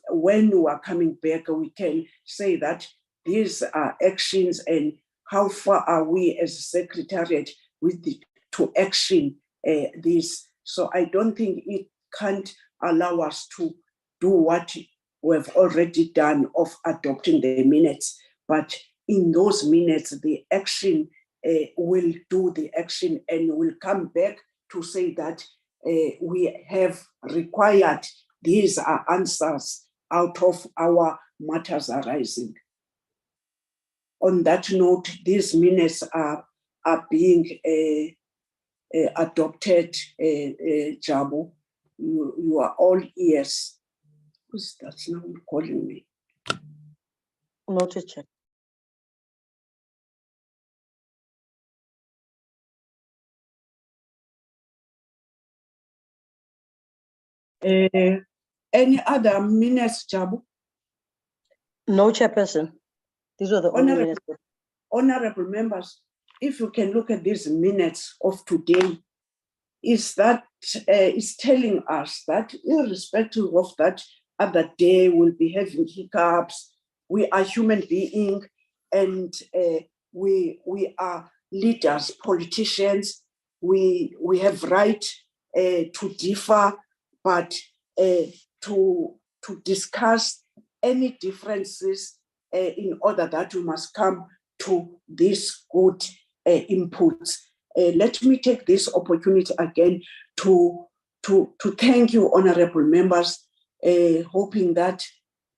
when we are coming back, we can say that these are actions and how far are we as a Secretariat with to action this. So I don't think it can't allow us to do what we have already done of adopting the minutes, but in those minutes, the action will do the action and will come back to say that we have required these are answers out of our matters arising. On that note, these minutes are being adopted, Jabu. You are all ears. Who's that's now calling me? Noted, Chair. Any other minutes, Jabu? No, Chairperson. These are the only minutes. Honorable members, if you can look at these minutes of today, is that is telling us that irrespective of that other day we'll be having hiccups, we are human beings and we are leaders, politicians, we have right to differ, but to discuss any differences in order that we must come to these good inputs. Let me take this opportunity again to thank you, honorable members, hoping that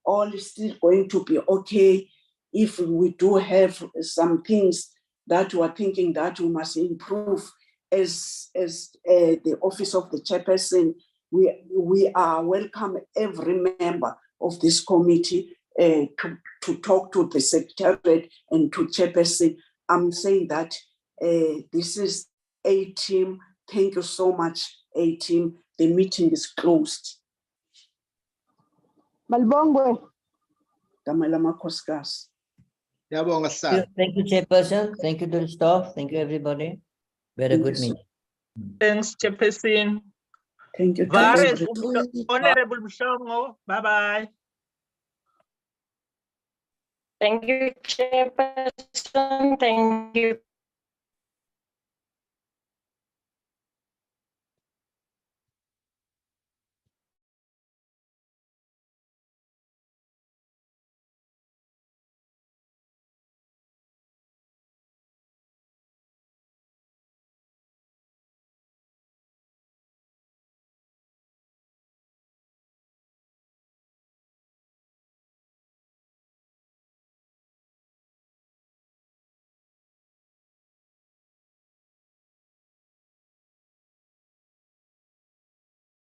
all is still going to be okay. If we do have some things that we are thinking that we must improve as the office of the chairperson, we are welcome every member of this committee to talk to the secretariat and to chairperson. I'm saying that this is A team. Thank you so much, A team. The meeting is closed. Malbongwe. Damela Makoskas. Thank you, Chairperson. Thank you to the staff. Thank you, everybody. We had a good meeting. Thanks, Chairperson. Thank you. Vares, Honorable Mshongo. Bye-bye. Thank you, Chairperson. Thank you,